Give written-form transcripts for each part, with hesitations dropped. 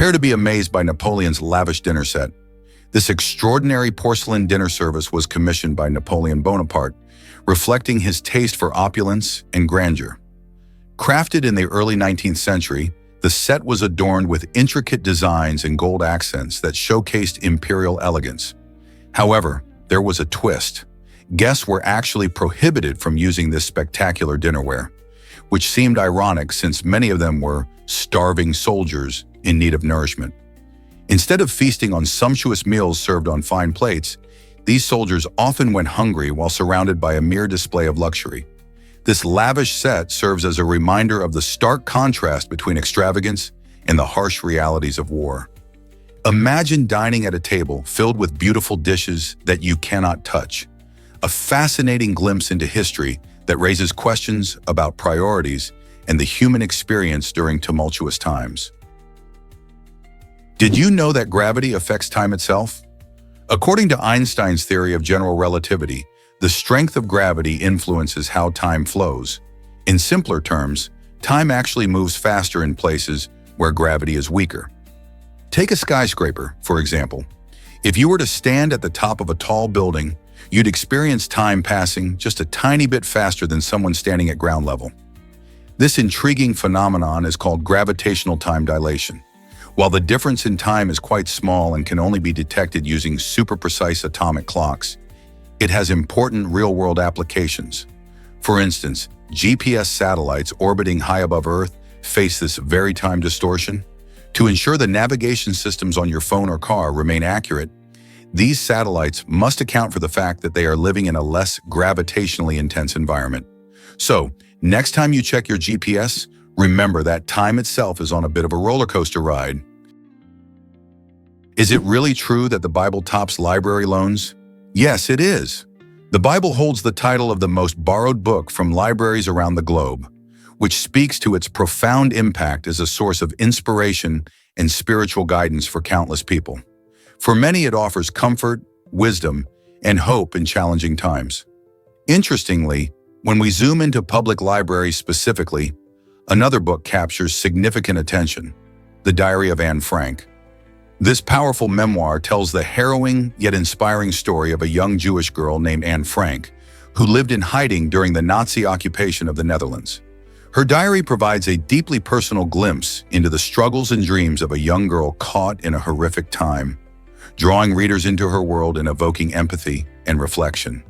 Prepare to be amazed by Napoleon's lavish dinner set. This extraordinary porcelain dinner service was commissioned by Napoleon Bonaparte, reflecting his taste for opulence and grandeur. Crafted in the early 19th century, the set was adorned with intricate designs and gold accents that showcased imperial elegance. However, there was a twist. Guests were actually prohibited from using this spectacular dinnerware, which seemed ironic since many of them were starving soldiers in need of nourishment. Instead of feasting on sumptuous meals served on fine plates, these soldiers often went hungry while surrounded by a mere display of luxury. This lavish set serves as a reminder of the stark contrast between extravagance and the harsh realities of war. Imagine dining at a table filled with beautiful dishes that you cannot touch, a fascinating glimpse into history that raises questions about priorities and the human experience during tumultuous times. Did you know that gravity affects time itself? According to Einstein's theory of general relativity, the strength of gravity influences how time flows. In simpler terms, time actually moves faster in places where gravity is weaker. Take a skyscraper, for example. If you were to stand at the top of a tall building, you'd experience time passing just a tiny bit faster than someone standing at ground level. This intriguing phenomenon is called gravitational time dilation. While the difference in time is quite small and can only be detected using super-precise atomic clocks, it has important real-world applications. For instance, GPS satellites orbiting high above Earth face this very time distortion. To ensure the navigation systems on your phone or car remain accurate, these satellites must account for the fact that they are living in a less gravitationally intense environment. So, next time you check your GPS, remember that time itself is on a bit of a roller coaster ride. Is it really true that the Bible tops library loans? Yes, it is. The Bible holds the title of the most borrowed book from libraries around the globe, which speaks to its profound impact as a source of inspiration and spiritual guidance for countless people. For many, it offers comfort, wisdom, and hope in challenging times. Interestingly, when we zoom into public libraries specifically, another book captures significant attention, The Diary of Anne Frank. This powerful memoir tells the harrowing yet inspiring story of a young Jewish girl named Anne Frank, who lived in hiding during the Nazi occupation of the Netherlands. Her diary provides a deeply personal glimpse into the struggles and dreams of a young girl caught in a horrific time, drawing readers into her world and evoking empathy and reflection.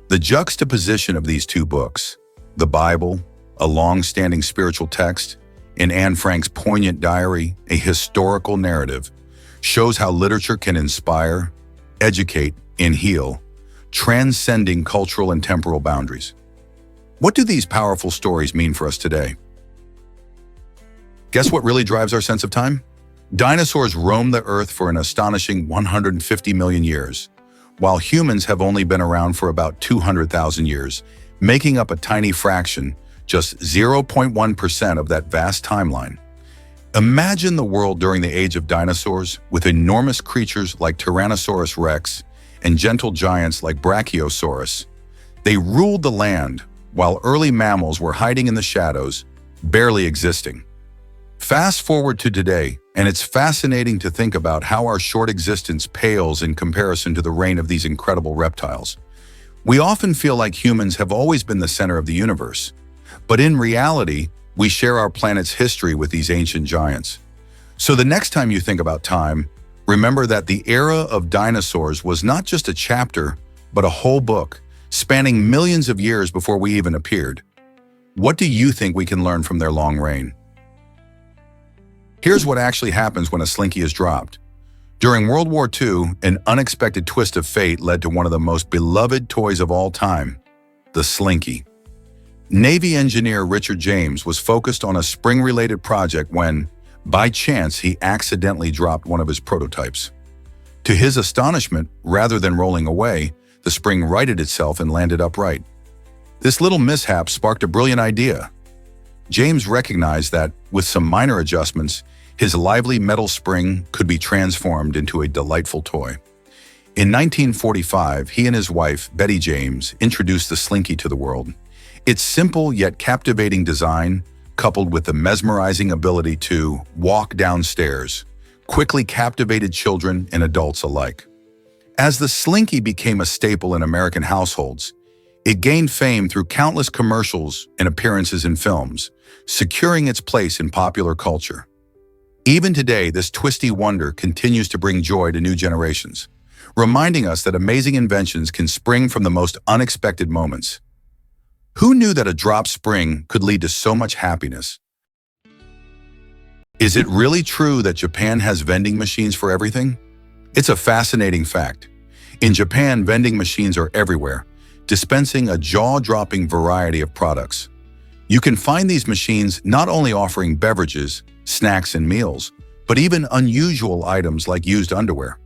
The juxtaposition of these two books, the Bible, a long-standing spiritual text, and Anne Frank's poignant diary, a historical narrative, shows how literature can inspire, educate, and heal, transcending cultural and temporal boundaries. What do these powerful stories mean for us today? Guess what really drives our sense of time? Dinosaurs roamed the Earth for an astonishing 150 million years, while humans have only been around for about 200,000 years, making up a tiny fraction, just 0.1% of that vast timeline. Imagine the world during the age of dinosaurs with enormous creatures like Tyrannosaurus rex and gentle giants like Brachiosaurus. They ruled the land while early mammals were hiding in the shadows, barely existing. Fast forward to today, and it's fascinating to think about how our short existence pales in comparison to the reign of these incredible reptiles. We often feel like humans have always been the center of the universe, but in reality, we share our planet's history with these ancient giants. So the next time you think about time, remember that the era of dinosaurs was not just a chapter, but a whole book, spanning millions of years before we even appeared. What do you think we can learn from their long reign? Here's what actually happens when a slinky is dropped. During World War II, an unexpected twist of fate led to one of the most beloved toys of all time, the slinky. Navy engineer Richard James was focused on a spring-related project when, by chance, he accidentally dropped one of his prototypes. To his astonishment, rather than rolling away, the spring righted itself and landed upright. This little mishap sparked a brilliant idea. James recognized that, with some minor adjustments, his lively metal spring could be transformed into a delightful toy. In 1945, he and his wife, Betty James, introduced the Slinky to the world. Its simple yet captivating design, coupled with the mesmerizing ability to walk downstairs, quickly captivated children and adults alike. As the Slinky became a staple in American households, it gained fame through countless commercials and appearances in films, securing its place in popular culture. Even today, this twisty wonder continues to bring joy to new generations, reminding us that amazing inventions can spring from the most unexpected moments. Who knew that a drop spring could lead to so much happiness? Is it really true that Japan has vending machines for everything? It's a fascinating fact. In Japan, vending machines are everywhere, dispensing a jaw-dropping variety of products. You can find these machines not only offering beverages, snacks, and meals, but even unusual items like used underwear.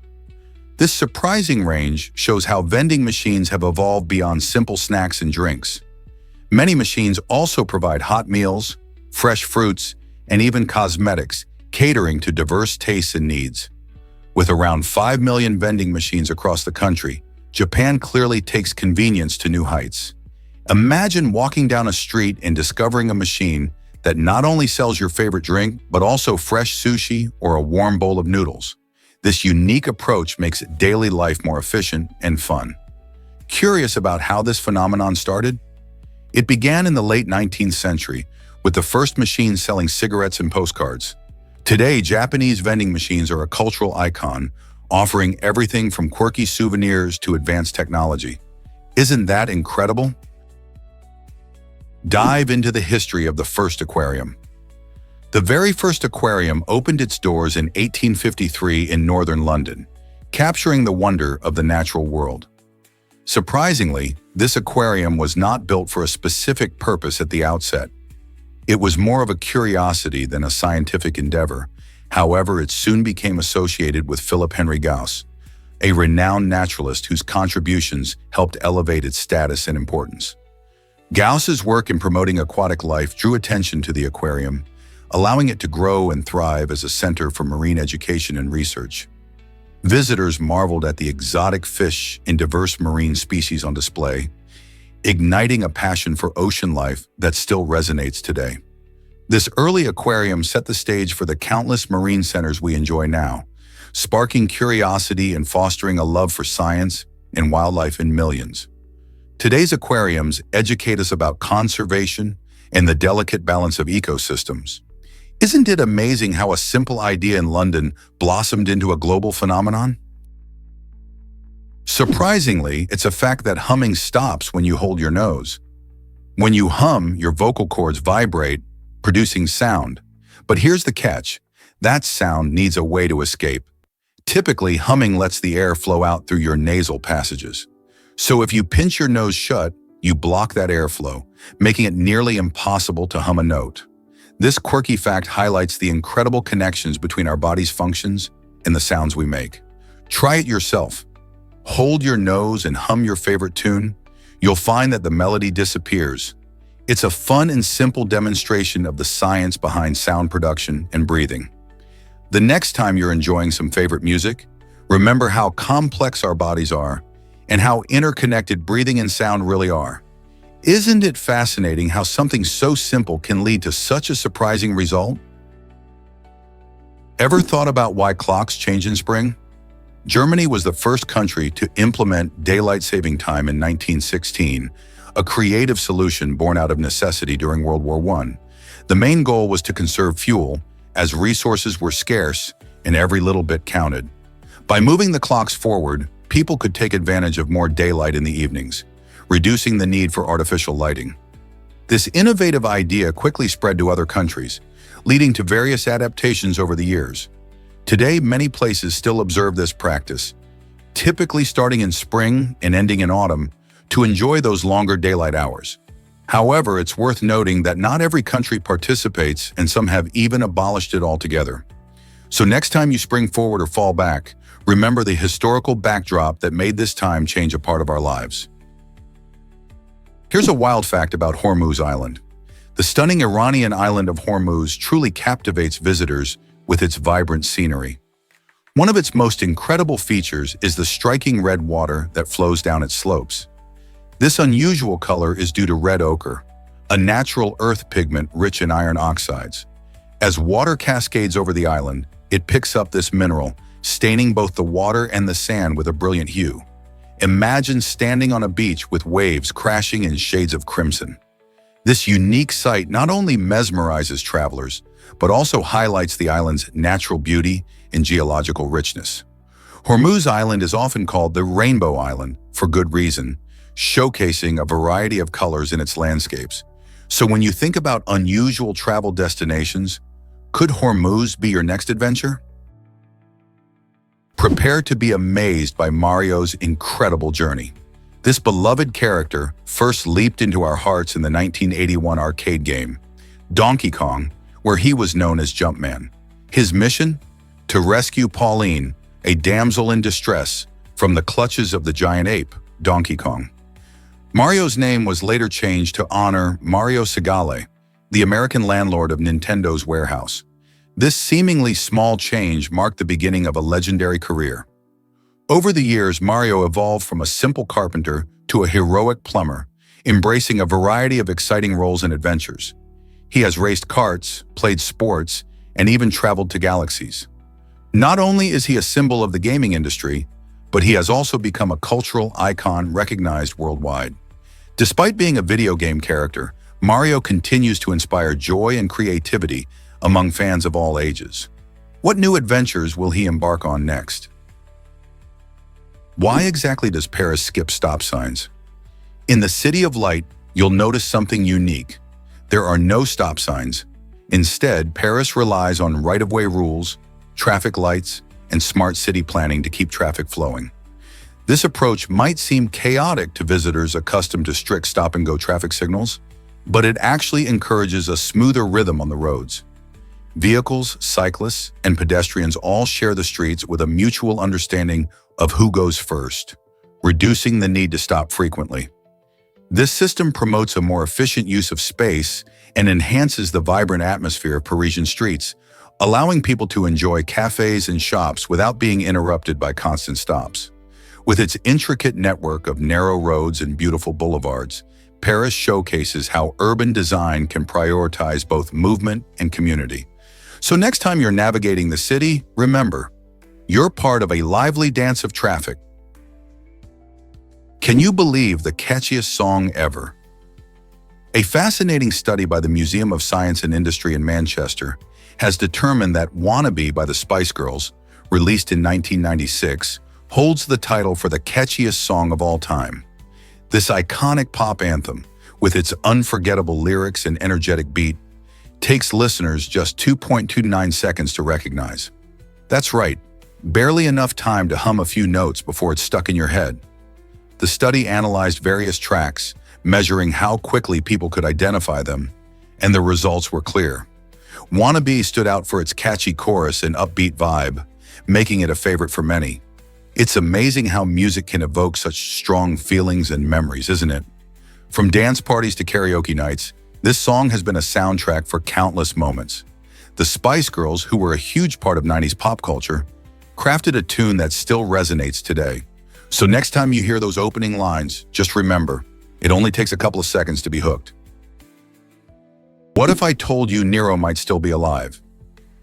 This surprising range shows how vending machines have evolved beyond simple snacks and drinks. Many machines also provide hot meals, fresh fruits, and even cosmetics, catering to diverse tastes and needs. With around 5 million vending machines across the country, Japan clearly takes convenience to new heights. Imagine walking down a street and discovering a machine that not only sells your favorite drink, but also fresh sushi or a warm bowl of noodles. This unique approach makes daily life more efficient and fun. Curious about how this phenomenon started? It began in the late 19th century with the first machines selling cigarettes and postcards. Today, Japanese vending machines are a cultural icon, offering everything from quirky souvenirs to advanced technology. Isn't that incredible? Dive into the history of the first aquarium. The very first aquarium opened its doors in 1853 in northern London, capturing the wonder of the natural world. Surprisingly, this aquarium was not built for a specific purpose at the outset. It was more of a curiosity than a scientific endeavor. However, it soon became associated with Philip Henry Gauss, a renowned naturalist whose contributions helped elevate its status and importance. Gauss's work in promoting aquatic life drew attention to the aquarium, allowing it to grow and thrive as a center for marine education and research. Visitors marveled at the exotic fish and diverse marine species on display, igniting a passion for ocean life that still resonates today. This early aquarium set the stage for the countless marine centers we enjoy now, sparking curiosity and fostering a love for science and wildlife in millions. Today's aquariums educate us about conservation and the delicate balance of ecosystems. Isn't it amazing how a simple idea in London blossomed into a global phenomenon? Surprisingly, it's a fact that humming stops when you hold your nose. When you hum, your vocal cords vibrate, producing sound. But here's the catch. That sound needs a way to escape. Typically, humming lets the air flow out through your nasal passages. So if you pinch your nose shut, you block that airflow, making it nearly impossible to hum a note. This quirky fact highlights the incredible connections between our body's functions and the sounds we make. Try it yourself. Hold your nose and hum your favorite tune. You'll find that the melody disappears. It's a fun and simple demonstration of the science behind sound production and breathing. The next time you're enjoying some favorite music, remember how complex our bodies are and how interconnected breathing and sound really are. Isn't it fascinating how something so simple can lead to such a surprising result? Ever thought about why clocks change in spring? Germany was the first country to implement daylight saving time in 1916, a creative solution born out of necessity during World War I. The main goal was to conserve fuel, as resources were scarce and every little bit counted. By moving the clocks forward, people could take advantage of more daylight in the evenings, reducing the need for artificial lighting. This innovative idea quickly spread to other countries, leading to various adaptations over the years. Today, many places still observe this practice, typically starting in spring and ending in autumn, to enjoy those longer daylight hours. However, it's worth noting that not every country participates and some have even abolished it altogether. So next time you spring forward or fall back, remember the historical backdrop that made this time change a part of our lives. Here's a wild fact about Hormuz Island. The stunning Iranian island of Hormuz truly captivates visitors with its vibrant scenery. One of its most incredible features is the striking red water that flows down its slopes. This unusual color is due to red ochre, a natural earth pigment rich in iron oxides. As water cascades over the island, it picks up this mineral, staining both the water and the sand with a brilliant hue. Imagine standing on a beach with waves crashing in shades of crimson. This unique sight not only mesmerizes travelers, but also highlights the island's natural beauty and geological richness. Hormuz Island is often called the Rainbow Island for good reason, showcasing a variety of colors in its landscapes. So when you think about unusual travel destinations, could Hormuz be your next adventure? Prepare to be amazed by Mario's incredible journey. This beloved character first leaped into our hearts in the 1981 arcade game, Donkey Kong, where he was known as Jumpman. His mission? To rescue Pauline, a damsel in distress, from the clutches of the giant ape, Donkey Kong. Mario's name was later changed to honor Mario Segale, the American landlord of Nintendo's warehouse. This seemingly small change marked the beginning of a legendary career. Over the years, Mario evolved from a simple carpenter to a heroic plumber, embracing a variety of exciting roles and adventures. He has raced karts, played sports, and even traveled to galaxies. Not only is he a symbol of the gaming industry, but he has also become a cultural icon recognized worldwide. Despite being a video game character, Mario continues to inspire joy and creativity among fans of all ages. What new adventures will he embark on next? Why exactly does Paris skip stop signs? In the City of Light, you'll notice something unique. There are no stop signs. Instead, Paris relies on right-of-way rules, traffic lights, and smart city planning to keep traffic flowing. This approach might seem chaotic to visitors accustomed to strict stop-and-go traffic signals, but it actually encourages a smoother rhythm on the roads. Vehicles, cyclists, and pedestrians all share the streets with a mutual understanding of who goes first, reducing the need to stop frequently. This system promotes a more efficient use of space and enhances the vibrant atmosphere of Parisian streets, allowing people to enjoy cafes and shops without being interrupted by constant stops. With its intricate network of narrow roads and beautiful boulevards, Paris showcases how urban design can prioritize both movement and community. So next time you're navigating the city, remember, you're part of a lively dance of traffic. Can you believe the catchiest song ever? A fascinating study by the Museum of Science and Industry in Manchester has determined that Wannabe by the Spice Girls, released in 1996, holds the title for the catchiest song of all time. This iconic pop anthem, with its unforgettable lyrics and energetic beat, takes listeners just 2.29 seconds to recognize. That's right, barely enough time to hum a few notes before it's stuck in your head. The study analyzed various tracks, measuring how quickly people could identify them, and the results were clear. Wannabe stood out for its catchy chorus and upbeat vibe, making it a favorite for many. It's amazing how music can evoke such strong feelings and memories, isn't it? From dance parties to karaoke nights, this song has been a soundtrack for countless moments. The Spice Girls, who were a huge part of 90s pop culture, crafted a tune that still resonates today. So next time you hear those opening lines, just remember, it only takes a couple of seconds to be hooked. What if I told you Nero might still be alive?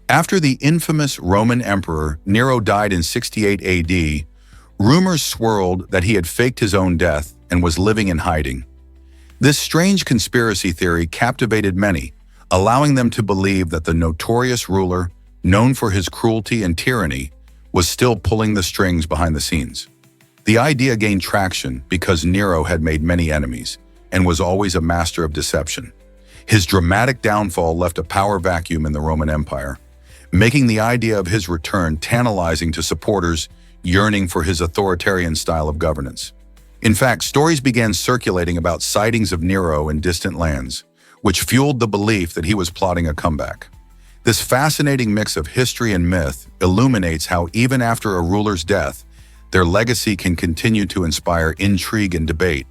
After the infamous Roman emperor Nero died in 68 AD, rumors swirled that he had faked his own death and was living in hiding. This strange conspiracy theory captivated many, allowing them to believe that the notorious ruler, known for his cruelty and tyranny, was still pulling the strings behind the scenes. The idea gained traction because Nero had made many enemies and was always a master of deception. His dramatic downfall left a power vacuum in the Roman Empire, making the idea of his return tantalizing to supporters yearning for his authoritarian style of governance. In fact, stories began circulating about sightings of Nero in distant lands, which fueled the belief that he was plotting a comeback. This fascinating mix of history and myth illuminates how even after a ruler's death, their legacy can continue to inspire intrigue and debate.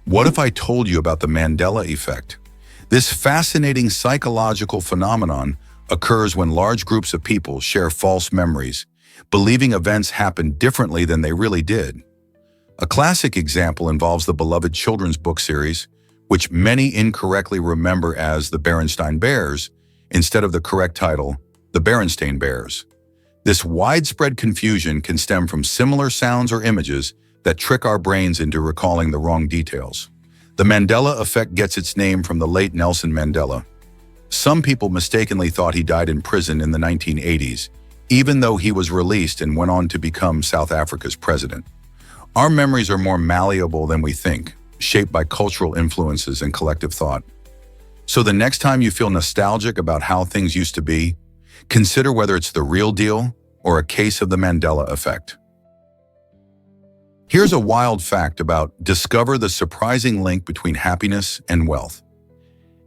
What if I told you about the Mandela effect? This fascinating psychological phenomenon occurs when large groups of people share false memories, believing events happened differently than they really did. A classic example involves the beloved children's book series, which many incorrectly remember as the Berenstain Bears instead of the correct title, the Berenstain Bears. This widespread confusion can stem from similar sounds or images that trick our brains into recalling the wrong details. The Mandela effect gets its name from the late Nelson Mandela. Some people mistakenly thought he died in prison in the 1980s, even though he was released and went on to become South Africa's president. Our memories are more malleable than we think, shaped by cultural influences and collective thought. So the next time you feel nostalgic about how things used to be, consider whether it's the real deal or a case of the Mandela effect. Here's a wild fact about discover the surprising link between happiness and wealth.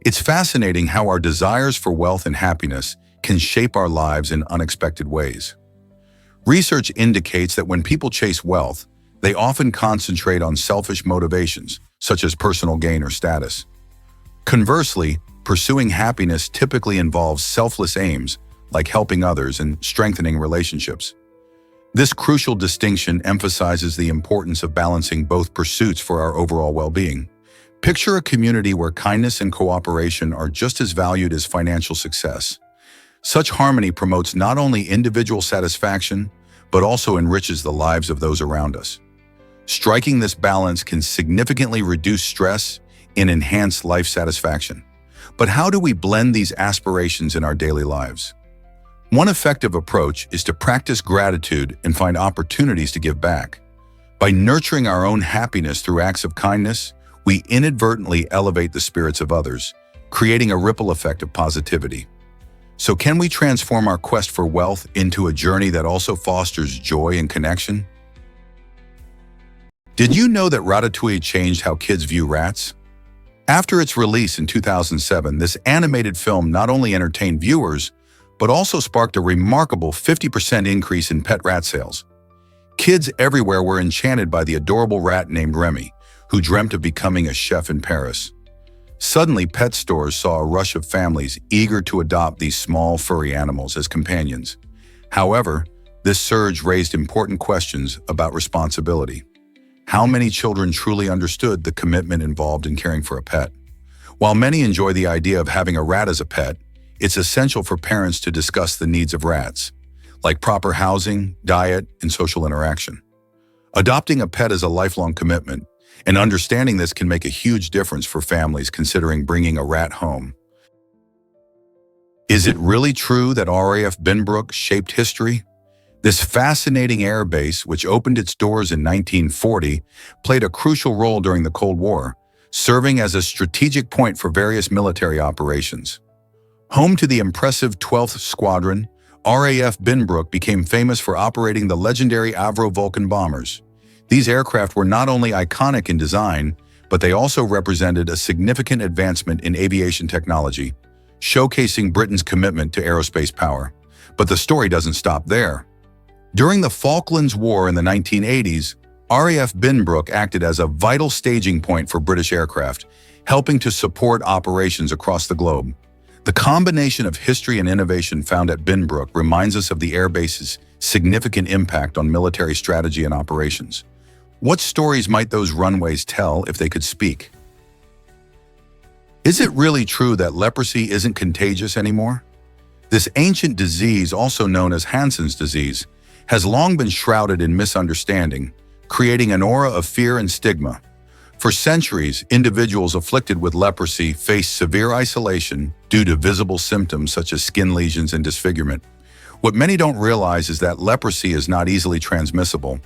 It's fascinating how our desires for wealth and happiness can shape our lives in unexpected ways. Research indicates that when people chase wealth, they often concentrate on selfish motivations, such as personal gain or status. Conversely, pursuing happiness typically involves selfless aims, like helping others and strengthening relationships. This crucial distinction emphasizes the importance of balancing both pursuits for our overall well-being. Picture a community where kindness and cooperation are just as valued as financial success. Such harmony promotes not only individual satisfaction, but also enriches the lives of those around us. Striking this balance can significantly reduce stress and enhance life satisfaction. But how do we blend these aspirations in our daily lives? One effective approach is to practice gratitude and find opportunities to give back. By nurturing our own happiness through acts of kindness, we inadvertently elevate the spirits of others, creating a ripple effect of positivity. So can we transform our quest for wealth into a journey that also fosters joy and connection? Did you know that Ratatouille changed how kids view rats? After its release in 2007, this animated film not only entertained viewers, but also sparked a remarkable 50% increase in pet rat sales. Kids everywhere were enchanted by the adorable rat named Remy, who dreamt of becoming a chef in Paris. Suddenly, pet stores saw a rush of families eager to adopt these small, furry animals as companions. However, this surge raised important questions about responsibility. How many children truly understood the commitment involved in caring for a pet? While many enjoy the idea of having a rat as a pet, it's essential for parents to discuss the needs of rats, like proper housing, diet, and social interaction. Adopting a pet is a lifelong commitment, and understanding this can make a huge difference for families considering bringing a rat home. Is it really true that RAF Binbrook shaped history? This fascinating air base, which opened its doors in 1940, played a crucial role during the Cold War, serving as a strategic point for various military operations. Home to the impressive 12th Squadron, RAF Binbrook became famous for operating the legendary Avro Vulcan bombers. These aircraft were not only iconic in design, but they also represented a significant advancement in aviation technology, showcasing Britain's commitment to aerospace power. But the story doesn't stop there. During the Falklands War in the 1980s, RAF Binbrook acted as a vital staging point for British aircraft, helping to support operations across the globe. The combination of history and innovation found at Binbrook reminds us of the airbase's significant impact on military strategy and operations. What stories might those runways tell if they could speak? Is it really true that leprosy isn't contagious anymore? This ancient disease, also known as Hansen's disease, has long been shrouded in misunderstanding, creating an aura of fear and stigma. For centuries, individuals afflicted with leprosy faced severe isolation due to visible symptoms such as skin lesions and disfigurement. What many don't realize is that leprosy is not easily transmissible.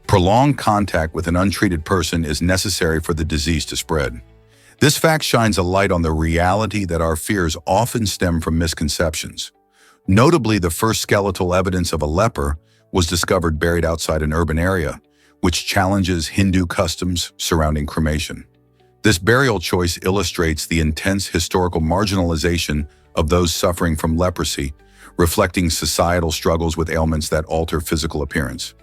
Prolonged contact with an untreated person is necessary for the disease to spread. This fact shines a light on the reality that our fears often stem from misconceptions. Notably, the first skeletal evidence of a leper was discovered buried outside an urban area, which challenges Hindu customs surrounding cremation. This burial choice illustrates the intense historical marginalization of those suffering from leprosy, reflecting societal struggles with ailments that alter physical appearance.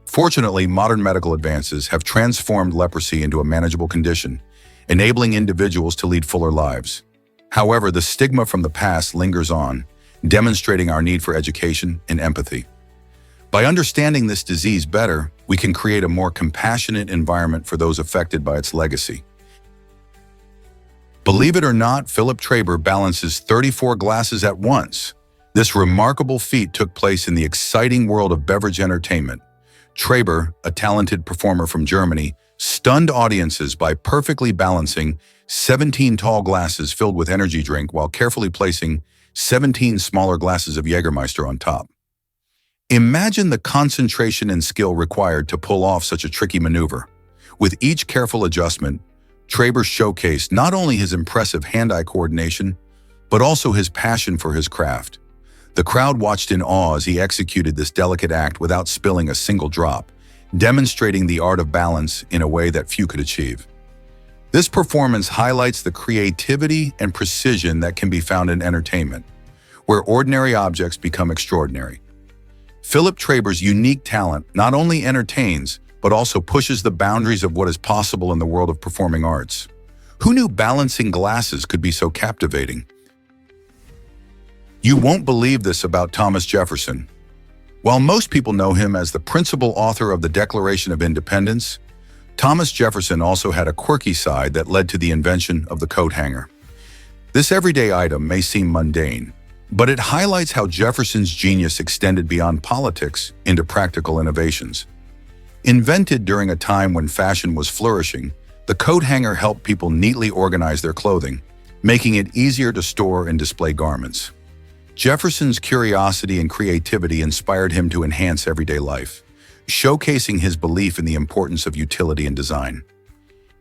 Fortunately, modern medical advances have transformed leprosy into a manageable condition, enabling individuals to lead fuller lives. However, the stigma from the past lingers on, demonstrating our need for education and empathy. By understanding this disease better, we can create a more compassionate environment for those affected by its legacy. Believe it or not, Philip Traber balances 34 glasses at once. This remarkable feat took place in the exciting world of beverage entertainment. Traber, a talented performer from Germany, stunned audiences by perfectly balancing 17 tall glasses filled with energy drink while carefully placing 17 smaller glasses of Jägermeister on top. Imagine the concentration and skill required to pull off such a tricky maneuver. With each careful adjustment, Traber showcased not only his impressive hand-eye coordination, but also his passion for his craft. The crowd watched in awe as he executed this delicate act without spilling a single drop, demonstrating the art of balance in a way that few could achieve. This performance highlights the creativity and precision that can be found in entertainment, where ordinary objects become extraordinary. Philip Traber's unique talent not only entertains, but also pushes the boundaries of what is possible in the world of performing arts. Who knew balancing glasses could be so captivating? You won't believe this about Thomas Jefferson. While most people know him as the principal author of the Declaration of Independence, Thomas Jefferson also had a quirky side that led to the invention of the coat hanger. This everyday item may seem mundane, but it highlights how Jefferson's genius extended beyond politics into practical innovations. Invented during a time when fashion was flourishing, the coat hanger helped people neatly organize their clothing, making it easier to store and display garments. Jefferson's curiosity and creativity inspired him to enhance everyday life, showcasing his belief in the importance of utility and design.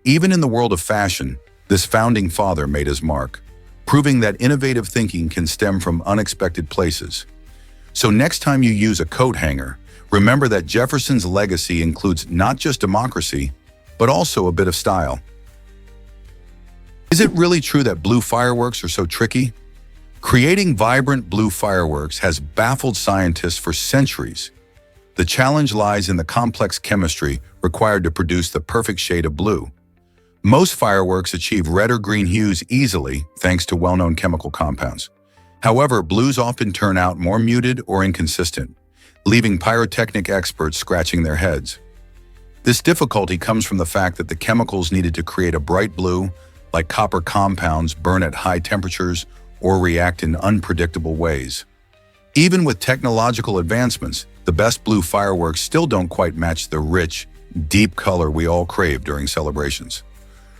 Even in the world of fashion, this founding father made his mark, proving that innovative thinking can stem from unexpected places. So next time you use a coat hanger, remember that Jefferson's legacy includes not just democracy, but also a bit of style. Is it really true that blue fireworks are so tricky? Creating vibrant blue fireworks has baffled scientists for centuries. The challenge lies in the complex chemistry required to produce the perfect shade of blue. Most fireworks achieve red or green hues easily thanks to well-known chemical compounds. However, blues often turn out more muted or inconsistent, leaving pyrotechnic experts scratching their heads. This difficulty comes from the fact that the chemicals needed to create a bright blue, like copper compounds, burn at high temperatures or react in unpredictable ways. Even with technological advancements, the best blue fireworks still don't quite match the rich, deep color we all crave during celebrations.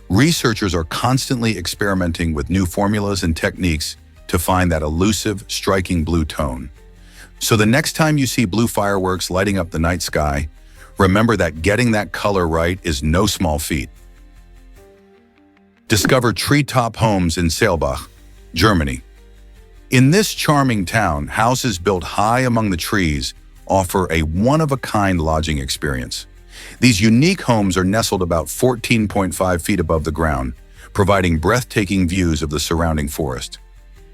Researchers are constantly experimenting with new formulas and techniques to find that elusive, striking blue tone. So the next time you see blue fireworks lighting up the night sky, remember that getting that color right is no small feat. Discover treetop homes in Seelbach, Germany. In this charming town, houses built high among the trees offer a one-of-a-kind lodging experience. These unique homes are nestled about 14.5 feet above the ground, providing breathtaking views of the surrounding forest.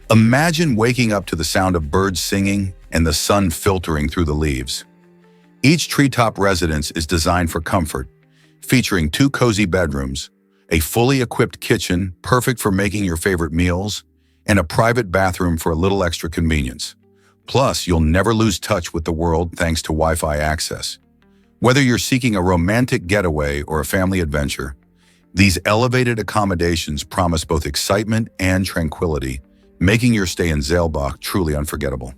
Imagine waking up to the sound of birds singing and the sun filtering through the leaves. Each treetop residence is designed for comfort, featuring 2 cozy bedrooms, a fully equipped kitchen perfect for making your favorite meals, and a private bathroom for a little extra convenience. Plus, you'll never lose touch with the world thanks to Wi-Fi access. Whether you're seeking a romantic getaway or a family adventure, these elevated accommodations promise both excitement and tranquility, making your stay in Seelbach truly unforgettable.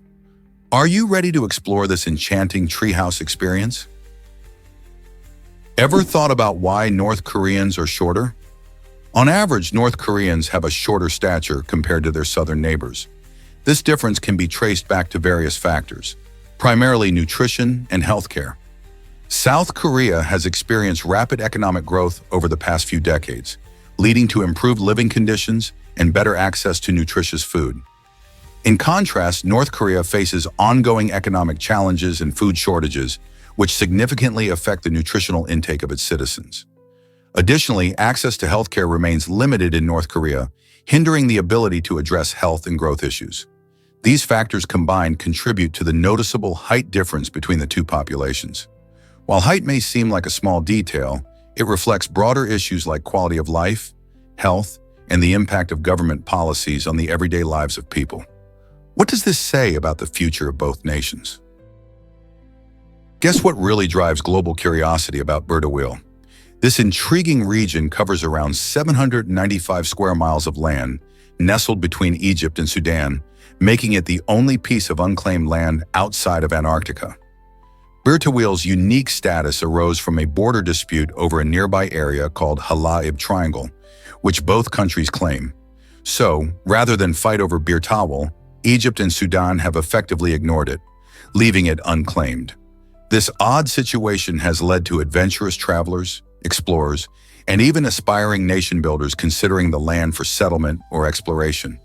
Are you ready to explore this enchanting treehouse experience? Ever thought about why North Koreans are shorter? On average, North Koreans have a shorter stature compared to their southern neighbors. This difference can be traced back to various factors, primarily nutrition and healthcare. South Korea has experienced rapid economic growth over the past few decades, leading to improved living conditions and better access to nutritious food. In contrast, North Korea faces ongoing economic challenges and food shortages, which significantly affect the nutritional intake of its citizens. Additionally, access to healthcare remains limited in North Korea, hindering the ability to address health and growth issues. These factors combined contribute to the noticeable height difference between the two populations. While height may seem like a small detail, it reflects broader issues like quality of life, health, and the impact of government policies on the everyday lives of people. What does this say about the future of both nations? Guess what really drives global curiosity about Bird-a-Wheel? This intriguing region covers around 795 square miles of land, nestled between Egypt and Sudan, making it the only piece of unclaimed land outside of Antarctica. Birtawil's unique status arose from a border dispute over a nearby area called Halaib Triangle, which both countries claim. So, rather than fight over Bir Tawil, Egypt and Sudan have effectively ignored it, leaving it unclaimed. This odd situation has led to adventurous travelers, explorers, and even aspiring nation builders considering the land for settlement or exploration.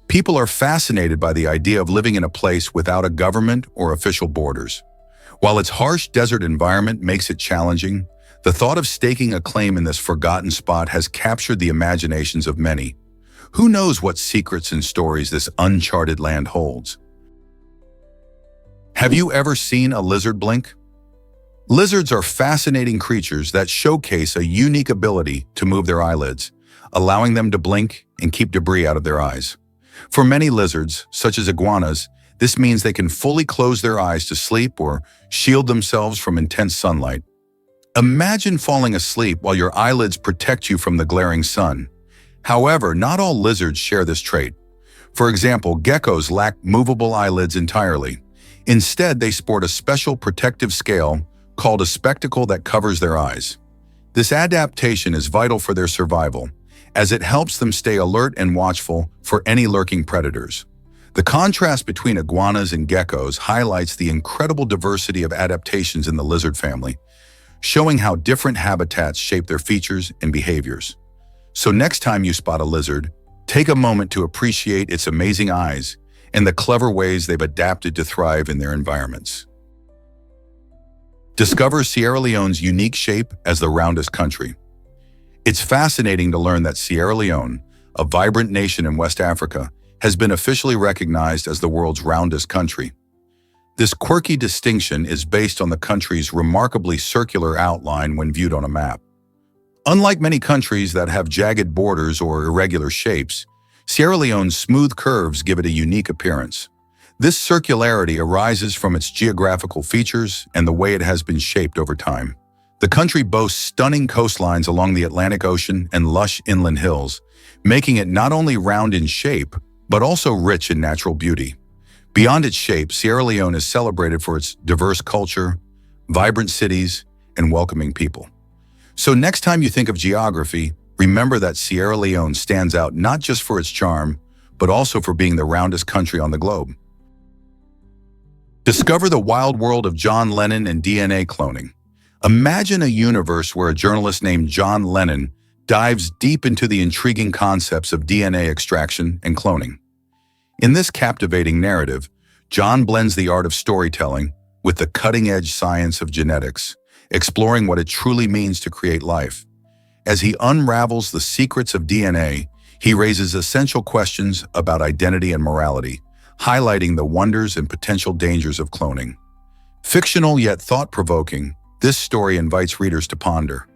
People are fascinated by the idea of living in a place without a government or official borders. While its harsh desert environment makes it challenging, the thought of staking a claim in this forgotten spot has captured the imaginations of many. Who knows what secrets and stories this uncharted land holds? Have you ever seen a lizard blink? Lizards are fascinating creatures that showcase a unique ability to move their eyelids, allowing them to blink and keep debris out of their eyes. For many lizards, such as iguanas, this means they can fully close their eyes to sleep or shield themselves from intense sunlight. Imagine falling asleep while your eyelids protect you from the glaring sun. However, not all lizards share this trait. For example, geckos lack movable eyelids entirely. Instead, they sport a special protective scale called a spectacle that covers their eyes. This adaptation is vital for their survival, as it helps them stay alert and watchful for any lurking predators. The contrast between iguanas and geckos highlights the incredible diversity of adaptations in the lizard family, showing how different habitats shape their features and behaviors. So next time you spot a lizard, take a moment to appreciate its amazing eyes and the clever ways they've adapted to thrive in their environments. Discover Sierra Leone's unique shape as the roundest country. It's fascinating to learn that Sierra Leone, a vibrant nation in West Africa, has been officially recognized as the world's roundest country. This quirky distinction is based on the country's remarkably circular outline when viewed on a map. Unlike many countries that have jagged borders or irregular shapes, Sierra Leone's smooth curves give it a unique appearance. This circularity arises from its geographical features and the way it has been shaped over time. The country boasts stunning coastlines along the Atlantic Ocean and lush inland hills, making it not only round in shape, but also rich in natural beauty. Beyond its shape, Sierra Leone is celebrated for its diverse culture, vibrant cities, and welcoming people. So next time you think of geography, remember that Sierra Leone stands out not just for its charm, but also for being the roundest country on the globe. Discover the wild world of John Lennon and DNA cloning. Imagine a universe where a journalist named John Lennon dives deep into the intriguing concepts of DNA extraction and cloning. In this captivating narrative, John blends the art of storytelling with the cutting-edge science of genetics, exploring what it truly means to create life. As he unravels the secrets of DNA, he raises essential questions about identity and morality, highlighting the wonders and potential dangers of cloning. Fictional yet thought-provoking, this story invites readers to ponder.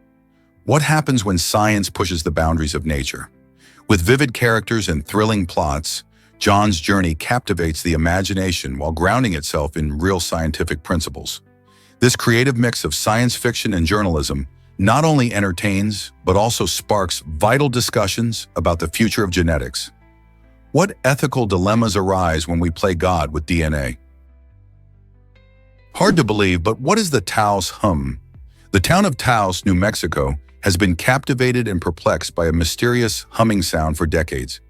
What happens when science pushes the boundaries of nature? With vivid characters and thrilling plots, John's journey captivates the imagination while grounding itself in real scientific principles. This creative mix of science fiction and journalism not only entertains, but also sparks vital discussions about the future of genetics. What ethical dilemmas arise when we play God with DNA? Hard to believe, but what is the Taos hum? The town of Taos, New Mexico, has been captivated and perplexed by a mysterious humming sound for decades.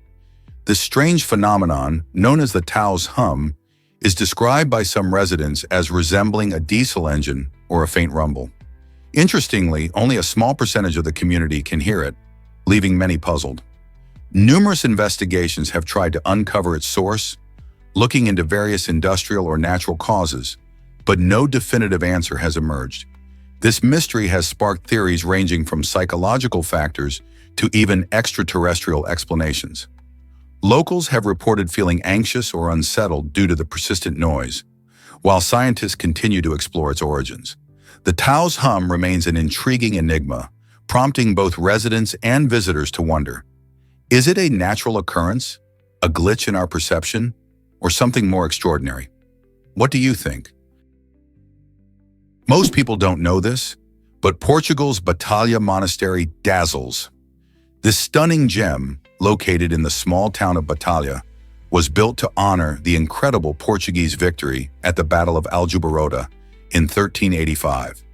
This strange phenomenon, known as the Taos hum, is described by some residents as resembling a diesel engine or a faint rumble. Interestingly, only a small percentage of the community can hear it, leaving many puzzled. Numerous investigations have tried to uncover its source, looking into various industrial or natural causes, but no definitive answer has emerged. This mystery has sparked theories ranging from psychological factors to even extraterrestrial explanations. Locals have reported feeling anxious or unsettled due to the persistent noise, while scientists continue to explore its origins. The Taos hum remains an intriguing enigma, prompting both residents and visitors to wonder. Is it a natural occurrence, a glitch in our perception, or something more extraordinary? What do you think? Most people don't know this, But Portugal's Batalha Monastery dazzles. This stunning gem, located in the small town of Batalha, was built to honor the incredible Portuguese victory at the Battle of Aljubarrota in 1385.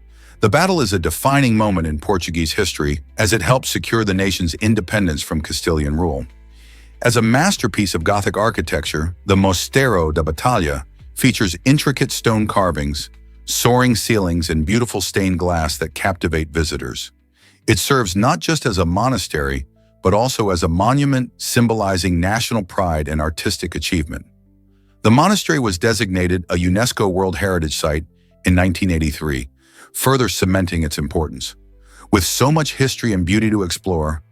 The battle is a defining moment in Portuguese history as it helped secure the nation's independence from Castilian rule. As a masterpiece of Gothic architecture, the Mosteiro da Batalha features intricate stone carvings, soaring ceilings, and beautiful stained glass that captivate visitors. It serves not just as a monastery, but also as a monument symbolizing national pride and artistic achievement. The monastery was designated a UNESCO World Heritage Site in 1983, further cementing its importance. With so much history and beauty to explore,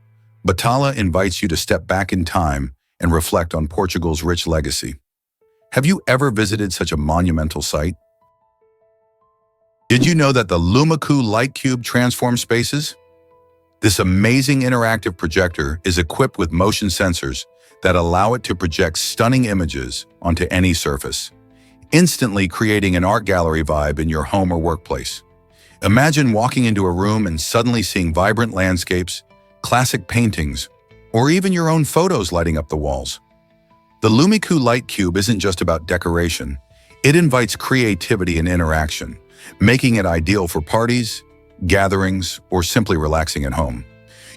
Batalha invites you to step back in time and reflect on Portugal's rich legacy. Have you ever visited such a monumental site? Did you know that the Lumicu Light Cube transforms spaces? This amazing interactive projector is equipped with motion sensors that allow it to project stunning images onto any surface, instantly creating an art gallery vibe in your home or workplace. Imagine walking into a room and suddenly seeing vibrant landscapes, classic paintings, or even your own photos lighting up the walls. The Lumicu Light Cube isn't just about decoration. It invites creativity and interaction, making it ideal for parties, gatherings, or simply relaxing at home.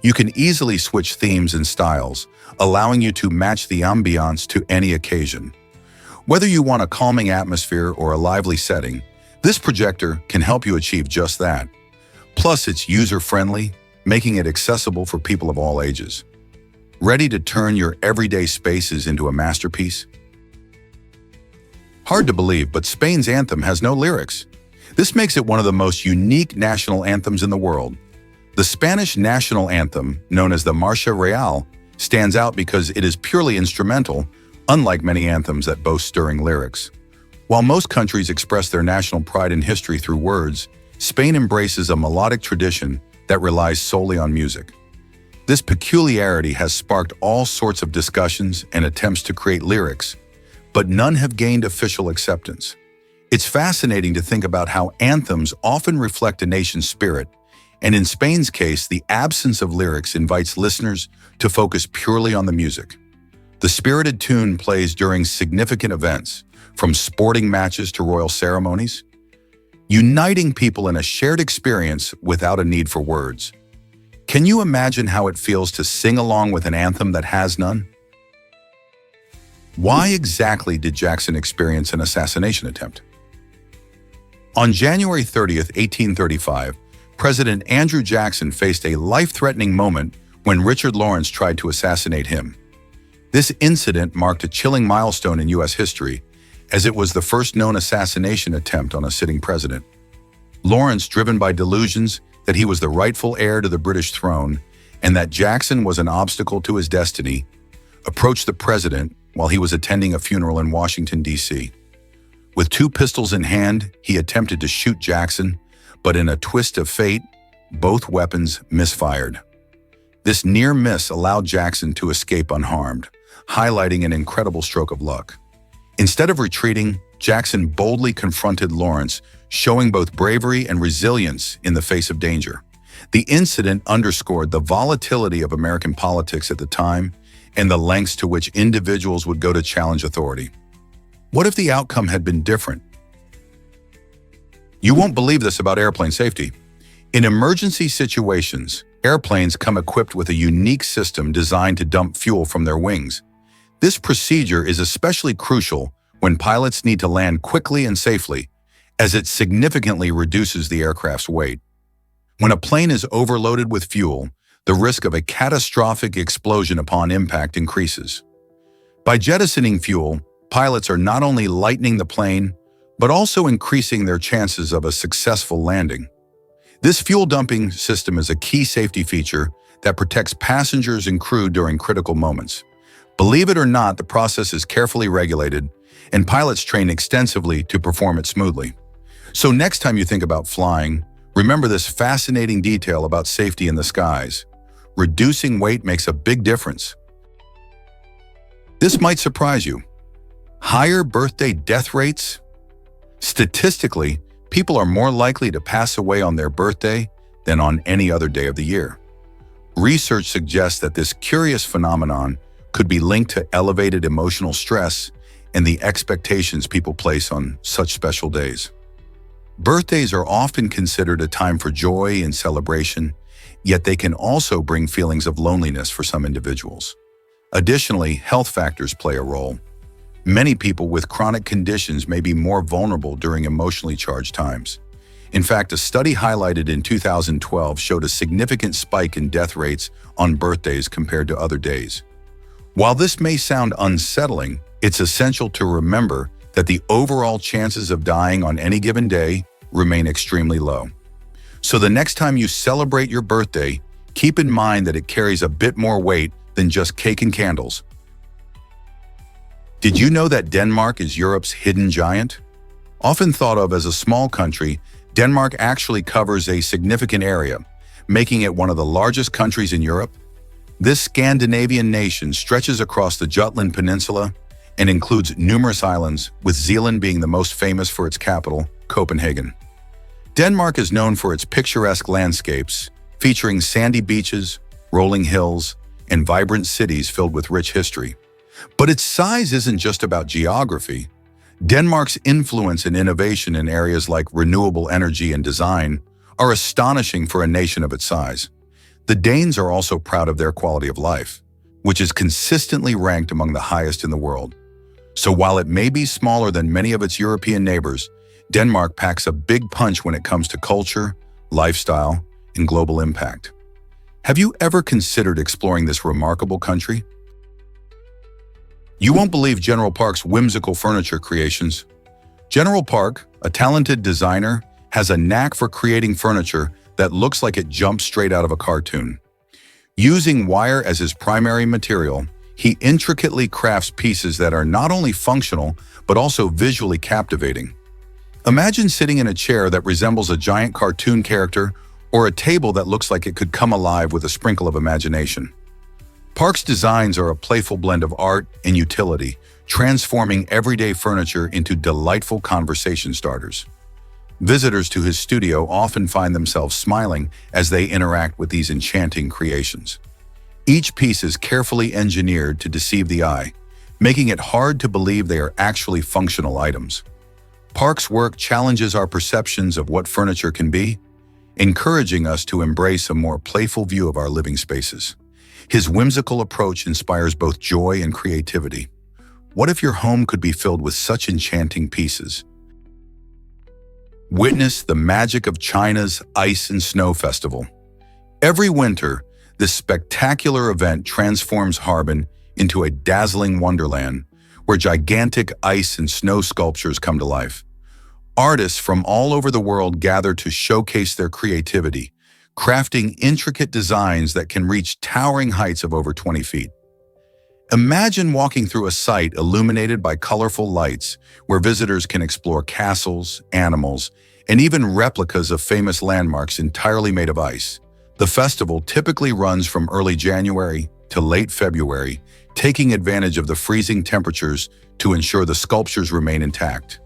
You can easily switch themes and styles, allowing you to match the ambiance to any occasion. Whether you want a calming atmosphere or a lively setting, this projector can help you achieve just that. Plus, it's user-friendly, making it accessible for people of all ages. Ready to turn your everyday spaces into a masterpiece? Hard to believe, but Spain's anthem has no lyrics. This makes it one of the most unique national anthems in the world. The Spanish national anthem, known as the Marcha Real, stands out because it is purely instrumental, unlike many anthems that boast stirring lyrics. While most countries express their national pride and history through words, Spain embraces a melodic tradition that relies solely on music. This peculiarity has sparked all sorts of discussions and attempts to create lyrics, but none have gained official acceptance. It's fascinating to think about how anthems often reflect a nation's spirit, and in Spain's case, the absence of lyrics invites listeners to focus purely on the music. The spirited tune plays during significant events, from sporting matches to royal ceremonies, uniting people in a shared experience without a need for words. Can you imagine how it feels to sing along with an anthem that has none? Why exactly did Jackson experience an assassination attempt? On January 30th, 1835, President Andrew Jackson faced a life-threatening moment when Richard Lawrence tried to assassinate him. This incident marked a chilling milestone in U.S. history, as it was the first known assassination attempt on a sitting president. Lawrence, driven by delusions that he was the rightful heir to the British throne and that Jackson was an obstacle to his destiny, approached the president while he was attending a funeral in Washington, D.C. With 2 pistols in hand, he attempted to shoot Jackson, but in a twist of fate, both weapons misfired. This near miss allowed Jackson to escape unharmed, highlighting an incredible stroke of luck. Instead of retreating, Jackson boldly confronted Lawrence, showing both bravery and resilience in the face of danger. The incident underscored the volatility of American politics at the time and the lengths to which individuals would go to challenge authority. What if the outcome had been different? You won't believe this about airplane safety. In emergency situations, airplanes come equipped with a unique system designed to dump fuel from their wings. This procedure is especially crucial when pilots need to land quickly and safely, as it significantly reduces the aircraft's weight. When a plane is overloaded with fuel, the risk of a catastrophic explosion upon impact increases. By jettisoning fuel, pilots are not only lightening the plane, but also increasing their chances of a successful landing. This fuel dumping system is a key safety feature that protects passengers and crew during critical moments. Believe it or not, the process is carefully regulated, and pilots train extensively to perform it smoothly. So next time you think about flying, remember this fascinating detail about safety in the skies. Reducing weight makes a big difference. This might surprise you. Higher birthday death rates? Statistically, people are more likely to pass away on their birthday than on any other day of the year. Research suggests that this curious phenomenon could be linked to elevated emotional stress and the expectations people place on such special days. Birthdays are often considered a time for joy and celebration, yet they can also bring feelings of loneliness for some individuals. Additionally, health factors play a role. Many people with chronic conditions may be more vulnerable during emotionally charged times. In fact, a study highlighted in 2012 showed a significant spike in death rates on birthdays compared to other days. While this may sound unsettling, it's essential to remember that the overall chances of dying on any given day remain extremely low. So the next time you celebrate your birthday, keep in mind that it carries a bit more weight than just cake and candles. Did you know that Denmark is Europe's hidden giant? Often thought of as a small country, Denmark actually covers a significant area, making it one of the largest countries in Europe. This Scandinavian nation stretches across the Jutland Peninsula and includes numerous islands, with Zealand being the most famous for its capital, Copenhagen. Denmark is known for its picturesque landscapes, featuring sandy beaches, rolling hills, and vibrant cities filled with rich history. But its size isn't just about geography. Denmark's influence and innovation in areas like renewable energy and design are astonishing for a nation of its size. The Danes are also proud of their quality of life, which is consistently ranked among the highest in the world. So while it may be smaller than many of its European neighbors, Denmark packs a big punch when it comes to culture, lifestyle, and global impact. Have you ever considered exploring this remarkable country? You won't believe General Park's whimsical furniture creations. General Park, a talented designer, has a knack for creating furniture that looks like it jumps straight out of a cartoon. Using wire as his primary material, he intricately crafts pieces that are not only functional, but also visually captivating. Imagine sitting in a chair that resembles a giant cartoon character or a table that looks like it could come alive with a sprinkle of imagination. Park's designs are a playful blend of art and utility, transforming everyday furniture into delightful conversation starters. Visitors to his studio often find themselves smiling as they interact with these enchanting creations. Each piece is carefully engineered to deceive the eye, making it hard to believe they are actually functional items. Park's work challenges our perceptions of what furniture can be, encouraging us to embrace a more playful view of our living spaces. His whimsical approach inspires both joy and creativity. What if your home could be filled with such enchanting pieces? Witness the magic of China's Ice and Snow Festival. Every winter, this spectacular event transforms Harbin into a dazzling wonderland where gigantic ice and snow sculptures come to life. Artists from all over the world gather to showcase their creativity, crafting intricate designs that can reach towering heights of over 20 feet. Imagine walking through a site illuminated by colorful lights where visitors can explore castles, animals, and even replicas of famous landmarks entirely made of ice. The festival typically runs from early January to late February, taking advantage of the freezing temperatures to ensure the sculptures remain intact.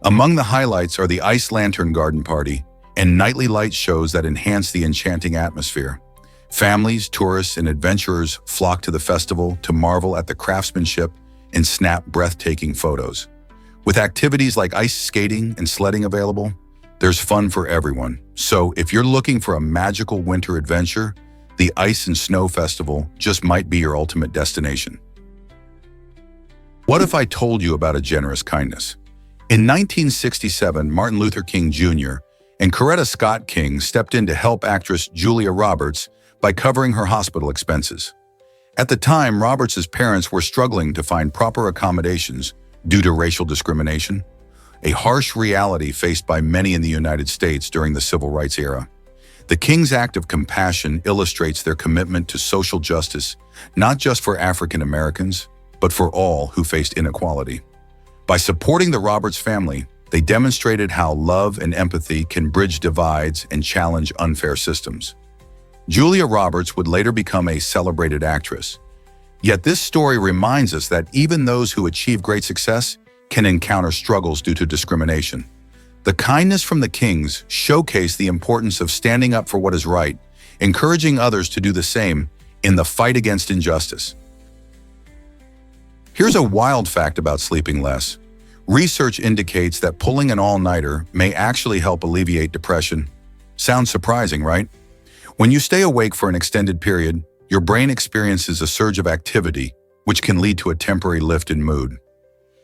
Among the highlights are the Ice Lantern Garden Party and nightly light shows that enhance the enchanting atmosphere. Families, tourists, and adventurers flock to the festival to marvel at the craftsmanship and snap breathtaking photos. With activities like ice skating and sledding available, there's fun for everyone. So if you're looking for a magical winter adventure, the Ice and Snow Festival just might be your ultimate destination. What if I told you about a generous kindness? In 1967, Martin Luther King Jr. and Coretta Scott King stepped in to help actress Julia Roberts by covering her hospital expenses. At the time, Roberts' parents were struggling to find proper accommodations due to racial discrimination, a harsh reality faced by many in the United States during the Civil Rights era. The King's act of compassion illustrates their commitment to social justice, not just for African Americans, but for all who faced inequality. By supporting the Roberts family, they demonstrated how love and empathy can bridge divides and challenge unfair systems. Julia Roberts would later become a celebrated actress. Yet this story reminds us that even those who achieve great success can encounter struggles due to discrimination. The kindness from the kings showcase the importance of standing up for what is right, encouraging others to do the same in the fight against injustice. Here's a wild fact about sleeping less. Research indicates that pulling an all-nighter may actually help alleviate depression. Sounds surprising, right? When you stay awake for an extended period, your brain experiences a surge of activity, which can lead to a temporary lift in mood.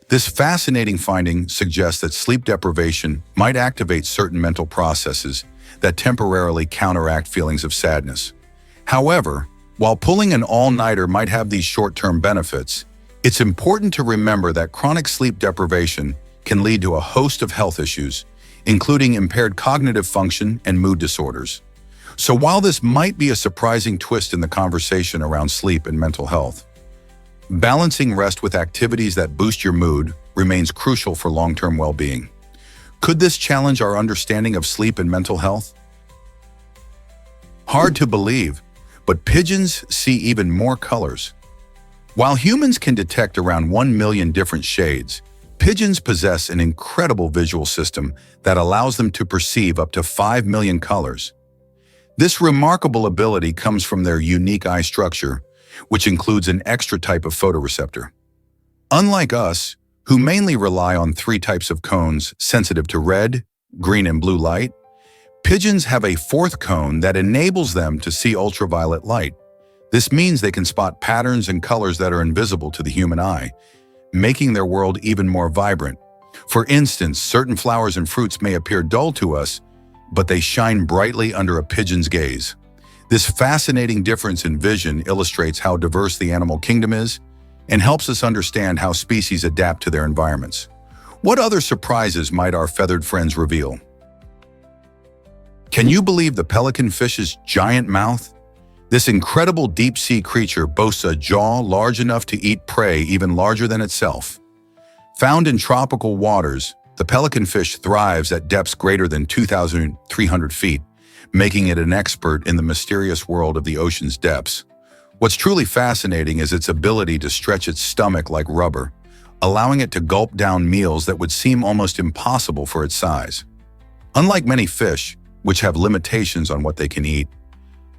This fascinating finding suggests that sleep deprivation might activate certain mental processes that temporarily counteract feelings of sadness. However, while pulling an all-nighter might have these short-term benefits, it's important to remember that chronic sleep deprivation can lead to a host of health issues, including impaired cognitive function and mood disorders. So while this might be a surprising twist in the conversation around sleep and mental health, balancing rest with activities that boost your mood remains crucial for long-term well-being. Could this challenge our understanding of sleep and mental health? Hard to believe, but pigeons see even more colors. While humans can detect around 1 million different shades, pigeons possess an incredible visual system that allows them to perceive up to 5 million colors. This remarkable ability comes from their unique eye structure, which includes an extra type of photoreceptor. Unlike us, who mainly rely on 3 types of cones sensitive to red, green, and blue light, pigeons have a 4th cone that enables them to see ultraviolet light. This means they can spot patterns and colors that are invisible to the human eye, making their world even more vibrant. For instance, certain flowers and fruits may appear dull to us, but they shine brightly under a pigeon's gaze. This fascinating difference in vision illustrates how diverse the animal kingdom is and helps us understand how species adapt to their environments. What other surprises might our feathered friends reveal? Can you believe the pelican fish's giant mouth? This incredible deep-sea creature boasts a jaw large enough to eat prey even larger than itself. Found in tropical waters, the pelican fish thrives at depths greater than 2,300 feet, making it an expert in the mysterious world of the ocean's depths. What's truly fascinating is its ability to stretch its stomach like rubber, allowing it to gulp down meals that would seem almost impossible for its size. Unlike many fish, which have limitations on what they can eat,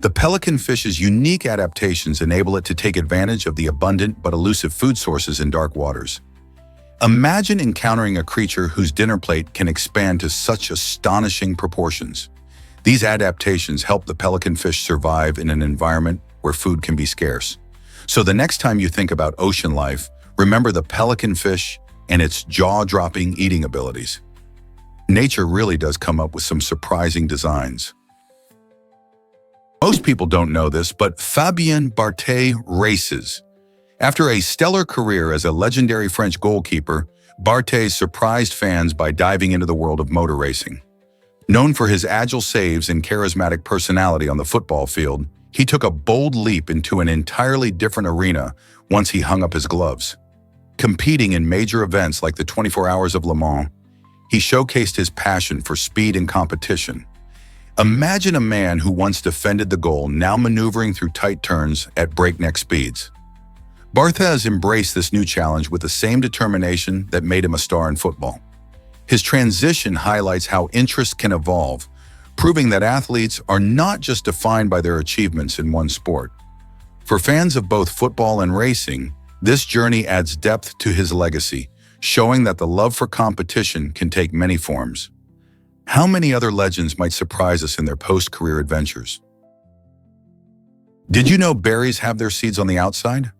the pelican fish's unique adaptations enable it to take advantage of the abundant but elusive food sources in dark waters. Imagine encountering a creature whose dinner plate can expand to such astonishing proportions. These adaptations help the pelican fish survive in an environment where food can be scarce. So the next time you think about ocean life, remember the pelican fish and its jaw-dropping eating abilities. Nature really does come up with some surprising designs. Most people don't know this, but Fabien Barthez races. After a stellar career as a legendary French goalkeeper, Barthez surprised fans by diving into the world of motor racing. Known for his agile saves and charismatic personality on the football field, he took a bold leap into an entirely different arena once he hung up his gloves. Competing in major events like the 24 Hours of Le Mans, he showcased his passion for speed and competition. Imagine a man who once defended the goal now maneuvering through tight turns at breakneck speeds. Barthez embraced this new challenge with the same determination that made him a star in football. His transition highlights how interests can evolve, proving that athletes are not just defined by their achievements in one sport. For fans of both football and racing, this journey adds depth to his legacy, showing that the love for competition can take many forms. How many other legends might surprise us in their post-career adventures? Did you know berries have their seeds on the outside?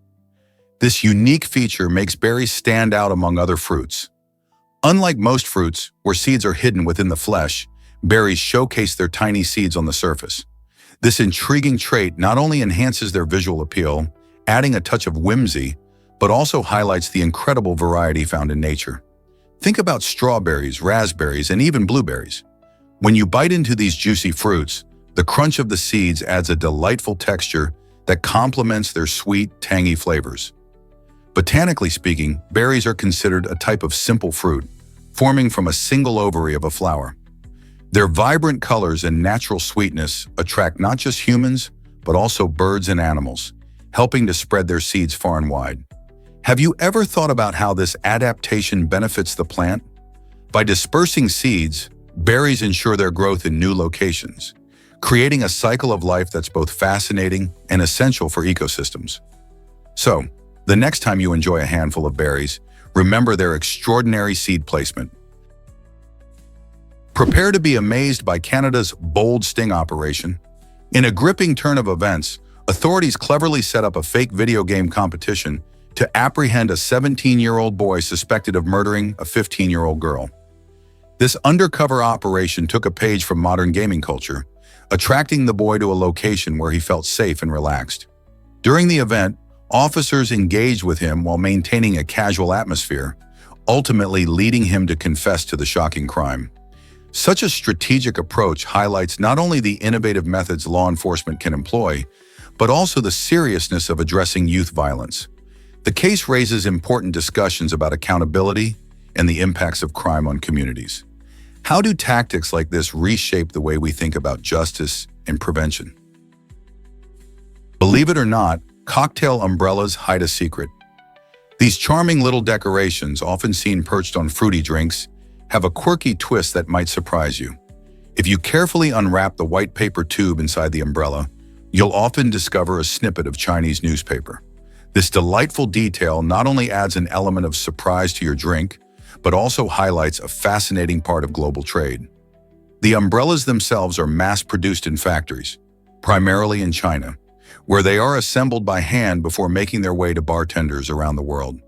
This unique feature makes berries stand out among other fruits. Unlike most fruits, where seeds are hidden within the flesh, berries showcase their tiny seeds on the surface. This intriguing trait not only enhances their visual appeal, adding a touch of whimsy, but also highlights the incredible variety found in nature. Think about strawberries, raspberries, and even blueberries. When you bite into these juicy fruits, the crunch of the seeds adds a delightful texture that complements their sweet, tangy flavors. Botanically speaking, berries are considered a type of simple fruit, forming from a single ovary of a flower. Their vibrant colors and natural sweetness attract not just humans, but also birds and animals, helping to spread their seeds far and wide. Have you ever thought about how this adaptation benefits the plant? By dispersing seeds, berries ensure their growth in new locations, creating a cycle of life that's both fascinating and essential for ecosystems. So, the next time you enjoy a handful of berries, remember their extraordinary seed placement. Prepare to be amazed by Canada's bold sting operation. In a gripping turn of events, authorities cleverly set up a fake video game competition to apprehend a 17-year-old boy suspected of murdering a 15-year-old girl. This undercover operation took a page from modern gaming culture, attracting the boy to a location where he felt safe and relaxed. During the event, officers engaged with him while maintaining a casual atmosphere, ultimately leading him to confess to the shocking crime. Such a strategic approach highlights not only the innovative methods law enforcement can employ, but also the seriousness of addressing youth violence. The case raises important discussions about accountability and the impacts of crime on communities. How do tactics like this reshape the way we think about justice and prevention? Believe it or not, cocktail umbrellas hide a secret. These charming little decorations, often seen perched on fruity drinks, have a quirky twist that might surprise you. If you carefully unwrap the white paper tube inside the umbrella, you'll often discover a snippet of Chinese newspaper. This delightful detail not only adds an element of surprise to your drink, but also highlights a fascinating part of global trade. The umbrellas themselves are mass-produced in factories, primarily in China, where they are assembled by hand before making their way to bartenders around the world.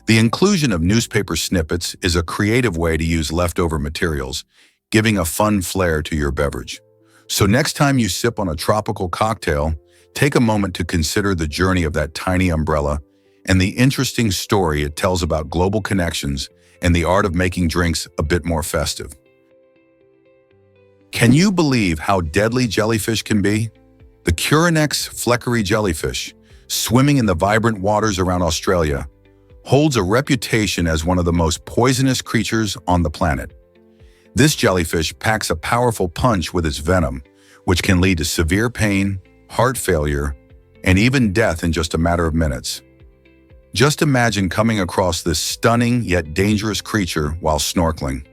The inclusion of newspaper snippets is a creative way to use leftover materials, giving a fun flair to your beverage. So next time you sip on a tropical cocktail, take a moment to consider the journey of that tiny umbrella and the interesting story it tells about global connections and the art of making drinks a bit more festive. Can you believe how deadly jellyfish can be? The Curinex fleckery jellyfish, swimming in the vibrant waters around Australia, holds a reputation as one of the most poisonous creatures on the planet. This jellyfish packs a powerful punch with its venom, which can lead to severe pain, heart failure, and even death in just a matter of minutes. Just imagine coming across this stunning yet dangerous creature while snorkeling.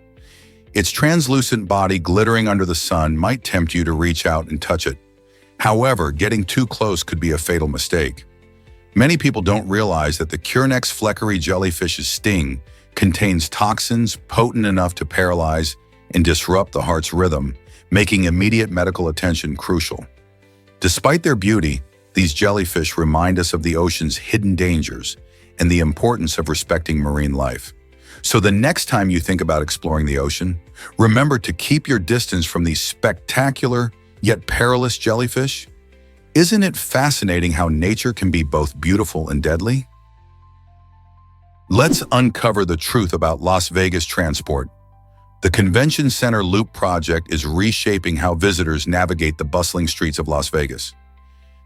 Its translucent body glittering under the sun might tempt you to reach out and touch it. However, getting too close could be a fatal mistake. Many people don't realize that the Curinex fleckery jellyfish's sting contains toxins potent enough to paralyze and disrupt the heart's rhythm, making immediate medical attention crucial. Despite their beauty, these jellyfish remind us of the ocean's hidden dangers and the importance of respecting marine life. So the next time you think about exploring the ocean, remember to keep your distance from these spectacular yet perilous jellyfish. Isn't it fascinating how nature can be both beautiful and deadly? Let's uncover the truth about Las Vegas transport. The Convention Center Loop project is reshaping how visitors navigate the bustling streets of Las Vegas.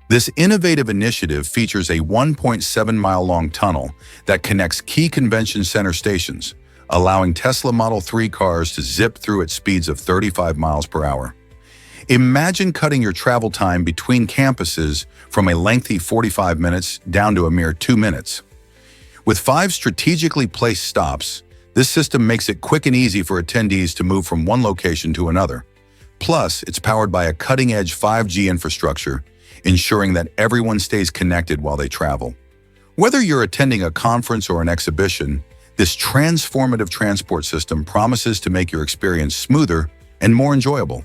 This innovative initiative features a 1.7-mile-long tunnel that connects key convention center stations, allowing Tesla Model 3 cars to zip through at speeds of 35 miles per hour. Imagine cutting your travel time between campuses from a lengthy 45 minutes down to a mere 2 minutes. With 5 strategically placed stops, this system makes it quick and easy for attendees to move from one location to another. Plus, it's powered by a cutting-edge 5G infrastructure, ensuring that everyone stays connected while they travel. Whether you're attending a conference or an exhibition, this transformative transport system promises to make your experience smoother and more enjoyable.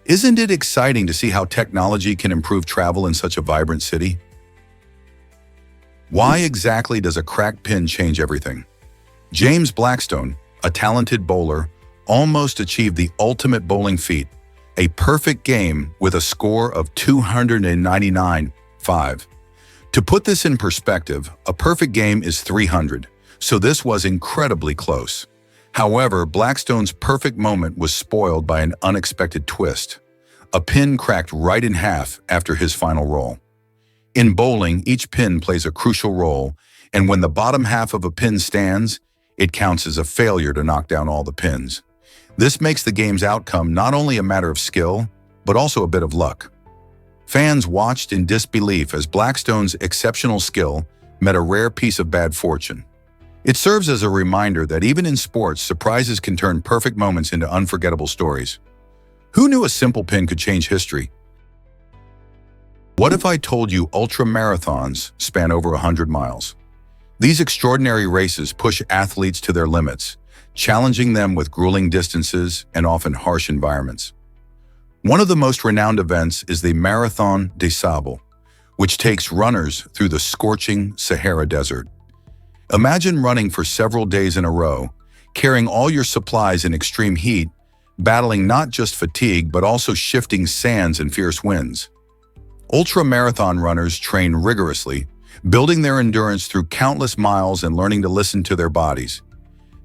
Isn't it exciting to see how technology can improve travel in such a vibrant city? Why exactly does a cracked pin change everything? James Blackstone, a talented bowler, almost achieved the ultimate bowling feat, a perfect game with a score of 299.5. To put this in perspective, a perfect game is 300, so this was incredibly close. However, Blackstone's perfect moment was spoiled by an unexpected twist. A pin cracked right in half after his final roll. In bowling, each pin plays a crucial role, and when the bottom half of a pin stands, it counts as a failure to knock down all the pins. This makes the game's outcome not only a matter of skill, but also a bit of luck. Fans watched in disbelief as Blackstone's exceptional skill met a rare piece of bad fortune. It serves as a reminder that even in sports, surprises can turn perfect moments into unforgettable stories. Who knew a simple pin could change history? What if I told you ultra-marathons span over 100 miles? These extraordinary races push athletes to their limits, challenging them with grueling distances and often harsh environments. One of the most renowned events is the Marathon des Sables, which takes runners through the scorching Sahara Desert. Imagine running for several days in a row, carrying all your supplies in extreme heat, battling not just fatigue but also shifting sands and fierce winds. Ultra-marathon runners train rigorously, building their endurance through countless miles and learning to listen to their bodies.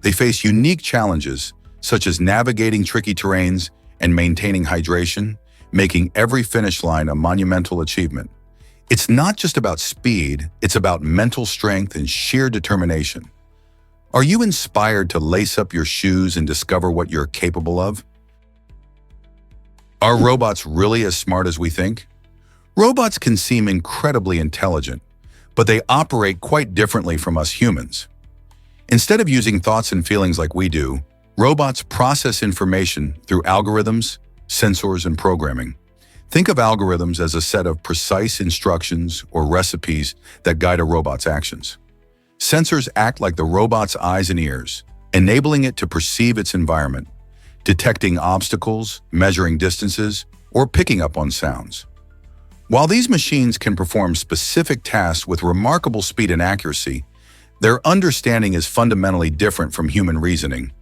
They face unique challenges, such as navigating tricky terrains and maintaining hydration, making every finish line a monumental achievement. It's not just about speed, it's about mental strength and sheer determination. Are you inspired to lace up your shoes and discover what you're capable of? Are robots really as smart as we think? Robots can seem incredibly intelligent, but they operate quite differently from us humans. Instead of using thoughts and feelings like we do, robots process information through algorithms, sensors, and programming. Think of algorithms as a set of precise instructions or recipes that guide a robot's actions. Sensors act like the robot's eyes and ears, enabling it to perceive its environment, detecting obstacles, measuring distances, or picking up on sounds. While these machines can perform specific tasks with remarkable speed and accuracy, their understanding is fundamentally different from human reasoning.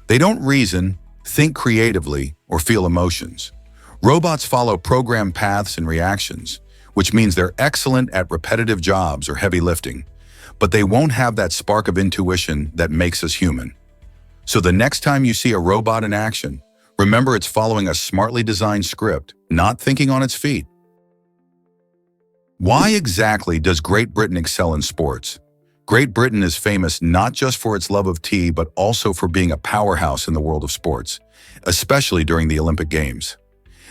They don't reason, think creatively, or feel emotions. Robots follow programmed paths and reactions, which means they're excellent at repetitive jobs or heavy lifting, but they won't have that spark of intuition that makes us human. So the next time you see a robot in action, remember it's following a smartly designed script, not thinking on its feet. Why exactly does Great Britain excel in sports? Great Britain is famous not just for its love of tea, but also for being a powerhouse in the world of sports, especially during the Olympic Games.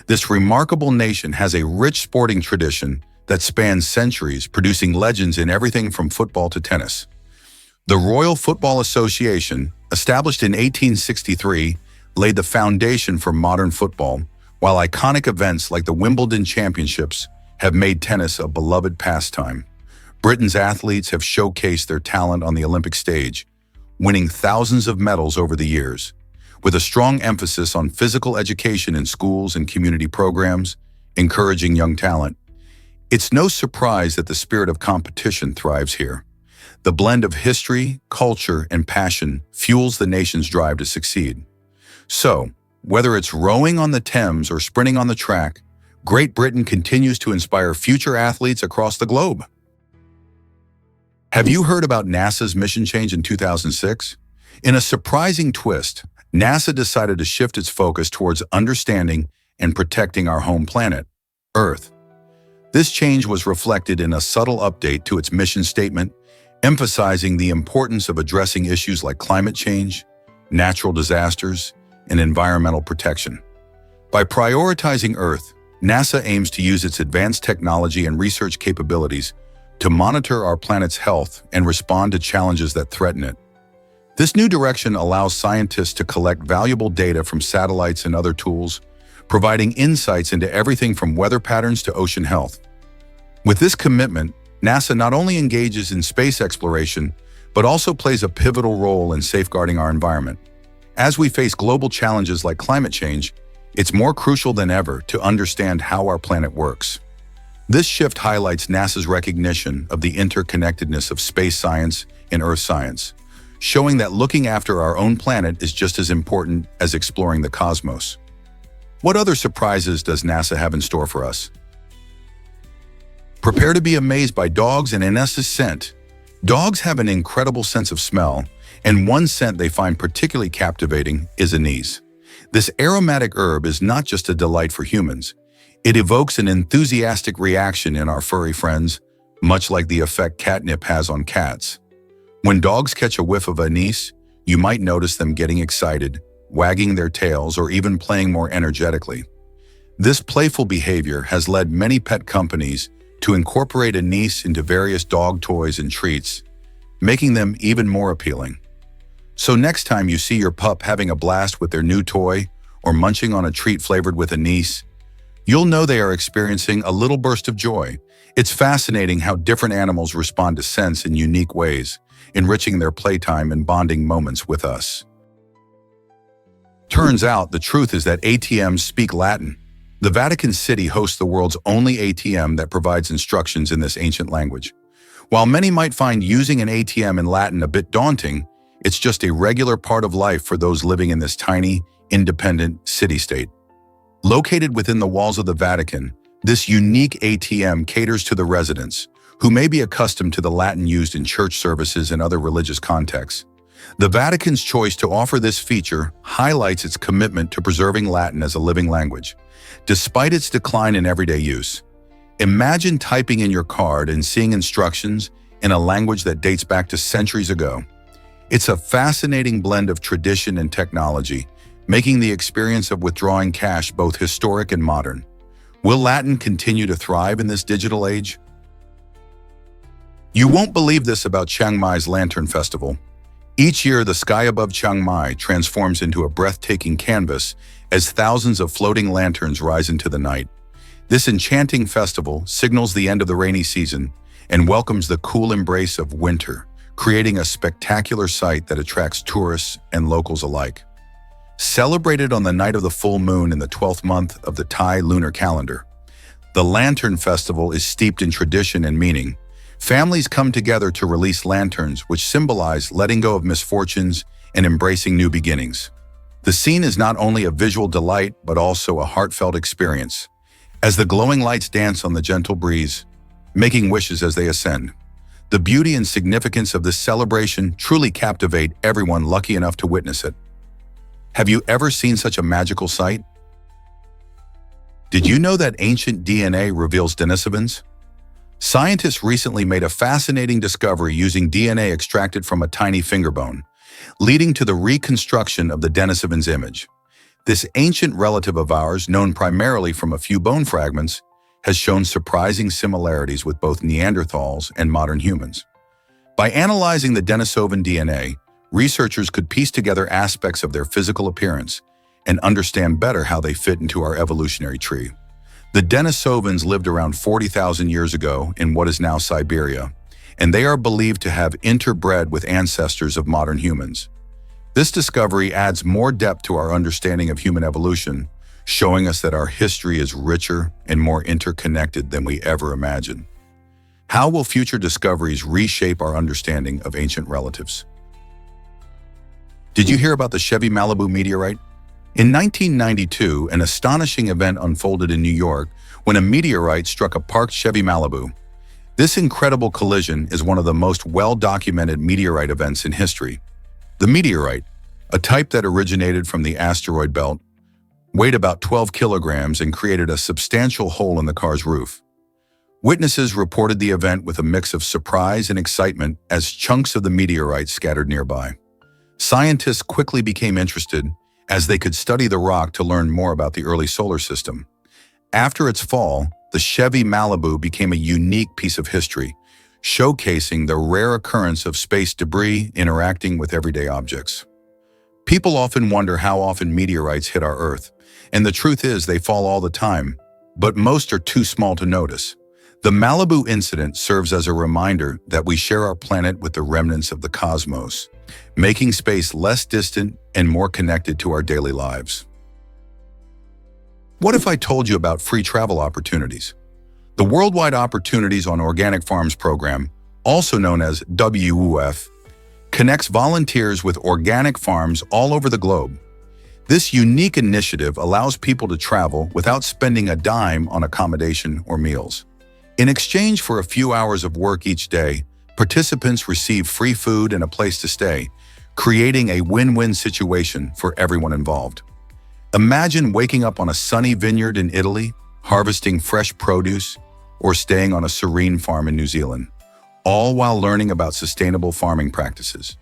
This remarkable nation has a rich sporting tradition that spans centuries, producing legends in everything from football to tennis. The Royal Football Association, established in 1863, laid the foundation for modern football, while iconic events like the Wimbledon Championships have made tennis a beloved pastime. Britain's athletes have showcased their talent on the Olympic stage, winning thousands of medals over the years. With a strong emphasis on physical education in schools and community programs, encouraging young talent, it's no surprise that the spirit of competition thrives here. The blend of history, culture, and passion fuels the nation's drive to succeed. So, whether it's rowing on the Thames or sprinting on the track, Great Britain continues to inspire future athletes across the globe. Have you heard about NASA's mission change in 2006? In a surprising twist, NASA decided to shift its focus towards understanding and protecting our home planet, Earth. This change was reflected in a subtle update to its mission statement, emphasizing the importance of addressing issues like climate change, natural disasters, and environmental protection. By prioritizing Earth, NASA aims to use its advanced technology and research capabilities to monitor our planet's health and respond to challenges that threaten it. This new direction allows scientists to collect valuable data from satellites and other tools, providing insights into everything from weather patterns to ocean health. With this commitment, NASA not only engages in space exploration, but also plays a pivotal role in safeguarding our environment. As we face global challenges like climate change, it's more crucial than ever to understand how our planet works. This shift highlights NASA's recognition of the interconnectedness of space science and Earth science, showing that looking after our own planet is just as important as exploring the cosmos. What other surprises does NASA have in store for us? Prepare to be amazed by dogs and Ines' scent. Dogs have an incredible sense of smell, and one scent they find particularly captivating is anise. This aromatic herb is not just a delight for humans. It evokes an enthusiastic reaction in our furry friends, much like the effect catnip has on cats. When dogs catch a whiff of anise, you might notice them getting excited, wagging their tails, or even playing more energetically. This playful behavior has led many pet companies to incorporate anise into various dog toys and treats, making them even more appealing. So next time you see your pup having a blast with their new toy or munching on a treat flavored with anise, you'll know they are experiencing a little burst of joy. It's fascinating how different animals respond to scents in unique ways, enriching their playtime and bonding moments with us. Turns out the truth is that ATMs speak Latin. The Vatican City hosts the world's only ATM that provides instructions in this ancient language. While many might find using an ATM in Latin a bit daunting, it's just a regular part of life for those living in this tiny, independent city-state. Located within the walls of the Vatican, this unique ATM caters to the residents, who may be accustomed to the Latin used in church services and other religious contexts. The Vatican's choice to offer this feature highlights its commitment to preserving Latin as a living language, despite its decline in everyday use. Imagine typing in your card and seeing instructions in a language that dates back to centuries ago. It's a fascinating blend of tradition and technology, making the experience of withdrawing cash both historic and modern. Will Latin continue to thrive in this digital age? You won't believe this about Chiang Mai's Lantern Festival. Each year, the sky above Chiang Mai transforms into a breathtaking canvas as thousands of floating lanterns rise into the night. This enchanting festival signals the end of the rainy season and welcomes the cool embrace of winter, creating a spectacular sight that attracts tourists and locals alike. Celebrated on the night of the full moon in the 12th month of the Thai lunar calendar, the Lantern Festival is steeped in tradition and meaning. Families come together to release lanterns, which symbolize letting go of misfortunes and embracing new beginnings. The scene is not only a visual delight, but also a heartfelt experience, as the glowing lights dance on the gentle breeze, making wishes as they ascend. The beauty and significance of this celebration truly captivate everyone lucky enough to witness it. Have you ever seen such a magical sight? Did you know that ancient DNA reveals Denisovans? Scientists recently made a fascinating discovery using DNA extracted from a tiny finger bone, leading to the reconstruction of the Denisovans image. This ancient relative of ours, known primarily from a few bone fragments, has shown surprising similarities with both Neanderthals and modern humans. By analyzing the Denisovan DNA, researchers could piece together aspects of their physical appearance and understand better how they fit into our evolutionary tree. The Denisovans lived around 40,000 years ago in what is now Siberia, and they are believed to have interbred with ancestors of modern humans. This discovery adds more depth to our understanding of human evolution, showing us that our history is richer and more interconnected than we ever imagined. How will future discoveries reshape our understanding of ancient relatives? Did you hear about the Chevy Malibu meteorite? In 1992, an astonishing event unfolded in New York when a meteorite struck a parked Chevy Malibu. This incredible collision is one of the most well-documented meteorite events in history. The meteorite, a type that originated from the asteroid belt, weighed about 12 kilograms and created a substantial hole in the car's roof. Witnesses reported the event with a mix of surprise and excitement as chunks of the meteorite scattered nearby. Scientists quickly became interested as they could study the rock to learn more about the early solar system. After its fall, the Chevy Malibu became a unique piece of history, showcasing the rare occurrence of space debris interacting with everyday objects. People often wonder how often meteorites hit our Earth, and the truth is they fall all the time, but most are too small to notice. The Malibu incident serves as a reminder that we share our planet with the remnants of the cosmos, making space less distant and more connected to our daily lives. What if I told you about free travel opportunities? The Worldwide Opportunities on Organic Farms program, also known as WOF, connects volunteers with organic farms all over the globe. This unique initiative allows people to travel without spending a dime on accommodation or meals. In exchange for a few hours of work each day, participants receive free food and a place to stay, creating a win-win situation for everyone involved. Imagine waking up on a sunny vineyard in Italy, harvesting fresh produce, or staying on a serene farm in New Zealand, all while learning about sustainable farming practices.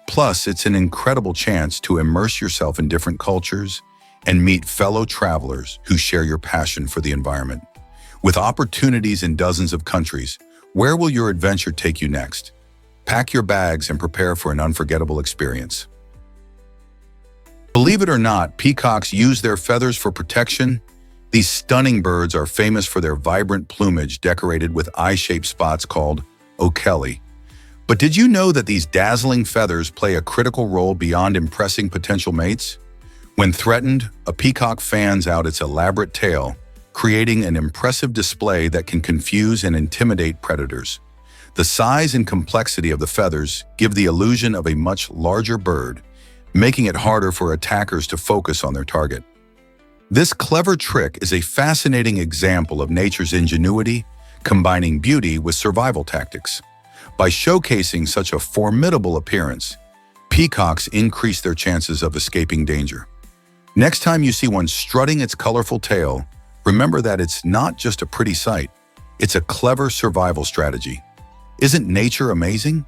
Plus, it's an incredible chance to immerse yourself in different cultures and meet fellow travelers who share your passion for the environment. With opportunities in dozens of countries, where will your adventure take you next? Pack your bags and prepare for an unforgettable experience. Believe it or not, peacocks use their feathers for protection. These stunning birds are famous for their vibrant plumage decorated with eye-shaped spots called ocelli. But did you know that these dazzling feathers play a critical role beyond impressing potential mates? When threatened, a peacock fans out its elaborate tail, creating an impressive display that can confuse and intimidate predators. The size and complexity of the feathers give the illusion of a much larger bird, making it harder for attackers to focus on their target. This clever trick is a fascinating example of nature's ingenuity, combining beauty with survival tactics. By showcasing such a formidable appearance, peacocks increase their chances of escaping danger. Next time you see one strutting its colorful tail, remember that it's not just a pretty sight, it's a clever survival strategy. Isn't nature amazing?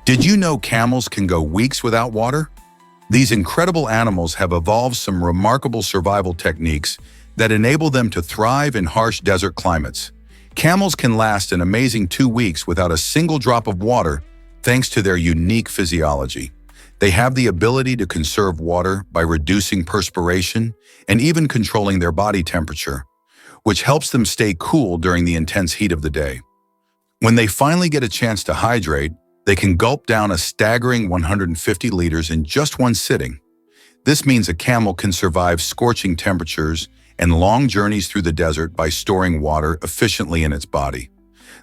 Did you know camels can go weeks without water? These incredible animals have evolved some remarkable survival techniques that enable them to thrive in harsh desert climates. Camels can last an amazing 2 weeks without a single drop of water thanks to their unique physiology. They have the ability to conserve water by reducing perspiration and even controlling their body temperature, which helps them stay cool during the intense heat of the day. When they finally get a chance to hydrate, they can gulp down a staggering 150 liters in just one sitting. This means a camel can survive scorching temperatures and long journeys through the desert by storing water efficiently in its body.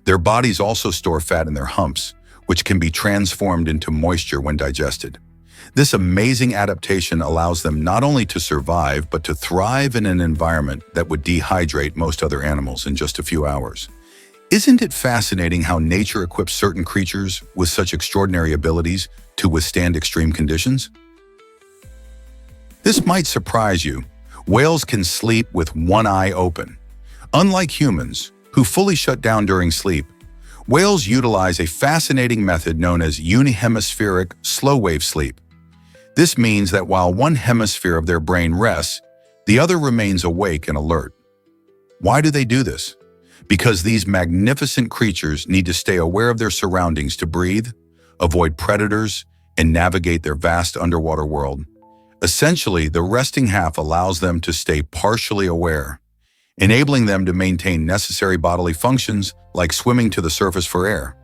Their bodies also store fat in their humps, which can be transformed into moisture when digested. This amazing adaptation allows them not only to survive, but to thrive in an environment that would dehydrate most other animals in just a few hours. Isn't it fascinating how nature equips certain creatures with such extraordinary abilities to withstand extreme conditions? This might surprise you. Whales can sleep with one eye open. Unlike humans, who fully shut down during sleep, whales utilize a fascinating method known as unihemispheric slow-wave sleep. This means that while one hemisphere of their brain rests, the other remains awake and alert. Why do they do this? Because these magnificent creatures need to stay aware of their surroundings to breathe, avoid predators, and navigate their vast underwater world. Essentially, the resting half allows them to stay partially aware, enabling them to maintain necessary bodily functions like swimming to the surface for air.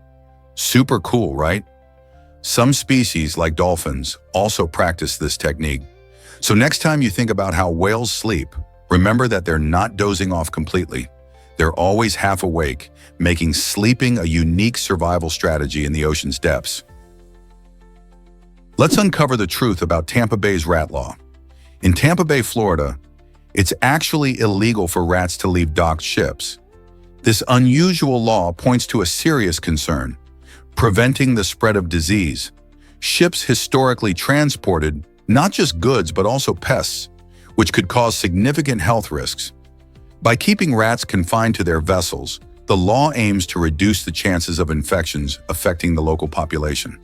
Super cool, right? Some species, like dolphins, also practice this technique. So next time you think about how whales sleep, remember that they're not dozing off completely. They're always half awake, making sleeping a unique survival strategy in the ocean's depths. Let's uncover the truth about Tampa Bay's rat law. In Tampa Bay, Florida, it's actually illegal for rats to leave docked ships. This unusual law points to a serious concern: preventing the spread of disease. Ships historically transported not just goods but also pests, which could cause significant health risks. By keeping rats confined to their vessels, the law aims to reduce the chances of infections affecting the local population.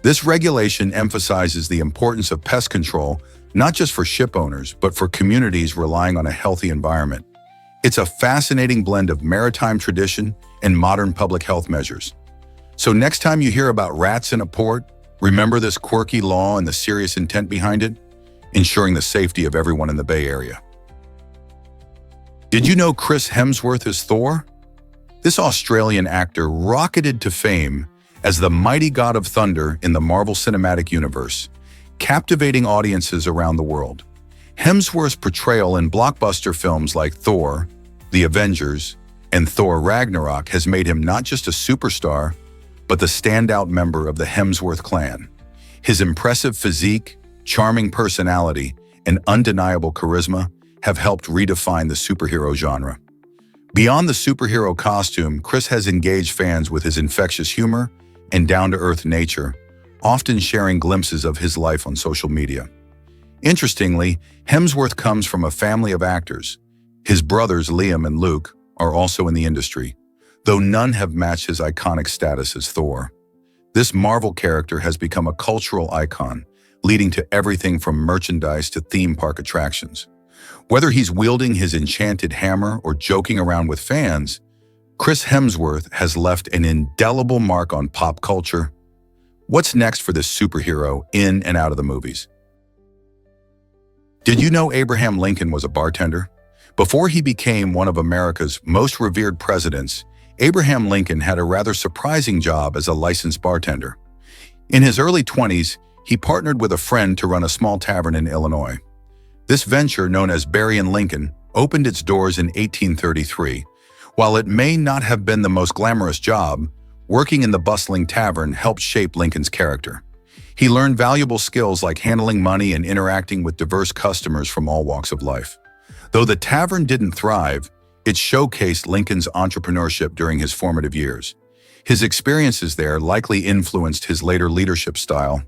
This regulation emphasizes the importance of pest control, not just for ship owners, but for communities relying on a healthy environment. It's a fascinating blend of maritime tradition and modern public health measures. So next time you hear about rats in a port, remember this quirky law and the serious intent behind it, ensuring the safety of everyone in the Bay Area. Did you know Chris Hemsworth is Thor? This Australian actor rocketed to fame as the mighty god of thunder in the Marvel Cinematic Universe, captivating audiences around the world. Hemsworth's portrayal in blockbuster films like Thor, The Avengers, and Thor Ragnarok has made him not just a superstar, but the standout member of the Hemsworth clan. His impressive physique, charming personality, and undeniable charisma have helped redefine the superhero genre. Beyond the superhero costume, Chris has engaged fans with his infectious humor and down-to-earth nature, often sharing glimpses of his life on social media. Interestingly, Hemsworth comes from a family of actors. His brothers Liam and Luke are also in the industry, though none have matched his iconic status as Thor. This Marvel character has become a cultural icon, leading to everything from merchandise to theme park attractions. Whether he's wielding his enchanted hammer or joking around with fans, Chris Hemsworth has left an indelible mark on pop culture. What's next for this superhero in and out of the movies? Did you know Abraham Lincoln was a bartender? Before he became one of America's most revered presidents, Abraham Lincoln had a rather surprising job as a licensed bartender. In his early 20s, he partnered with a friend to run a small tavern in Illinois. This venture, known as Berry and Lincoln, opened its doors in 1833. While it may not have been the most glamorous job, working in the bustling tavern helped shape Lincoln's character. He learned valuable skills like handling money and interacting with diverse customers from all walks of life. Though the tavern didn't thrive, it showcased Lincoln's entrepreneurship during his formative years. His experiences there likely influenced his later leadership style,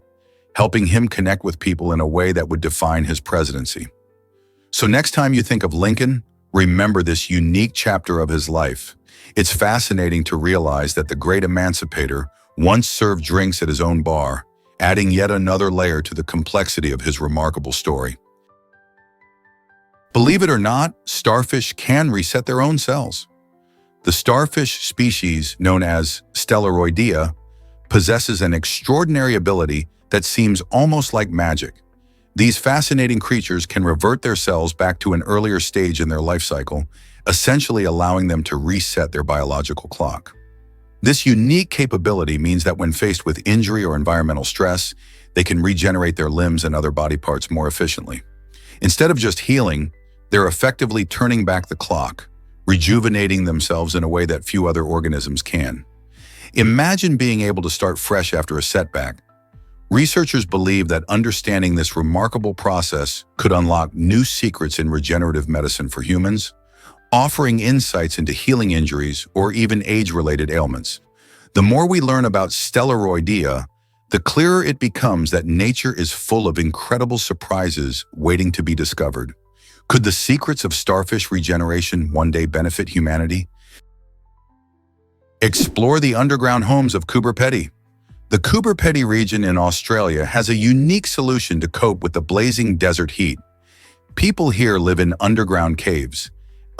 helping him connect with people in a way that would define his presidency. So next time you think of Lincoln, remember this unique chapter of his life. It's fascinating to realize that the great emancipator once served drinks at his own bar, adding yet another layer to the complexity of his remarkable story. Believe it or not, starfish can reset their own cells. The starfish species, known as Stellarioidea, possesses an extraordinary ability that seems almost like magic. These fascinating creatures can revert their cells back to an earlier stage in their life cycle, essentially allowing them to reset their biological clock. This unique capability means that when faced with injury or environmental stress, they can regenerate their limbs and other body parts more efficiently. Instead of just healing, they're effectively turning back the clock, rejuvenating themselves in a way that few other organisms can. Imagine being able to start fresh after a setback. Researchers believe that understanding this remarkable process could unlock new secrets in regenerative medicine for humans, offering insights into healing injuries or even age-related ailments. The more we learn about Stellarioidea, the clearer it becomes that nature is full of incredible surprises waiting to be discovered. Could the secrets of starfish regeneration one day benefit humanity? Explore the underground homes of Coober Pedy. The Coober Pedy region in Australia has a unique solution to cope with the blazing desert heat. People here live in underground caves.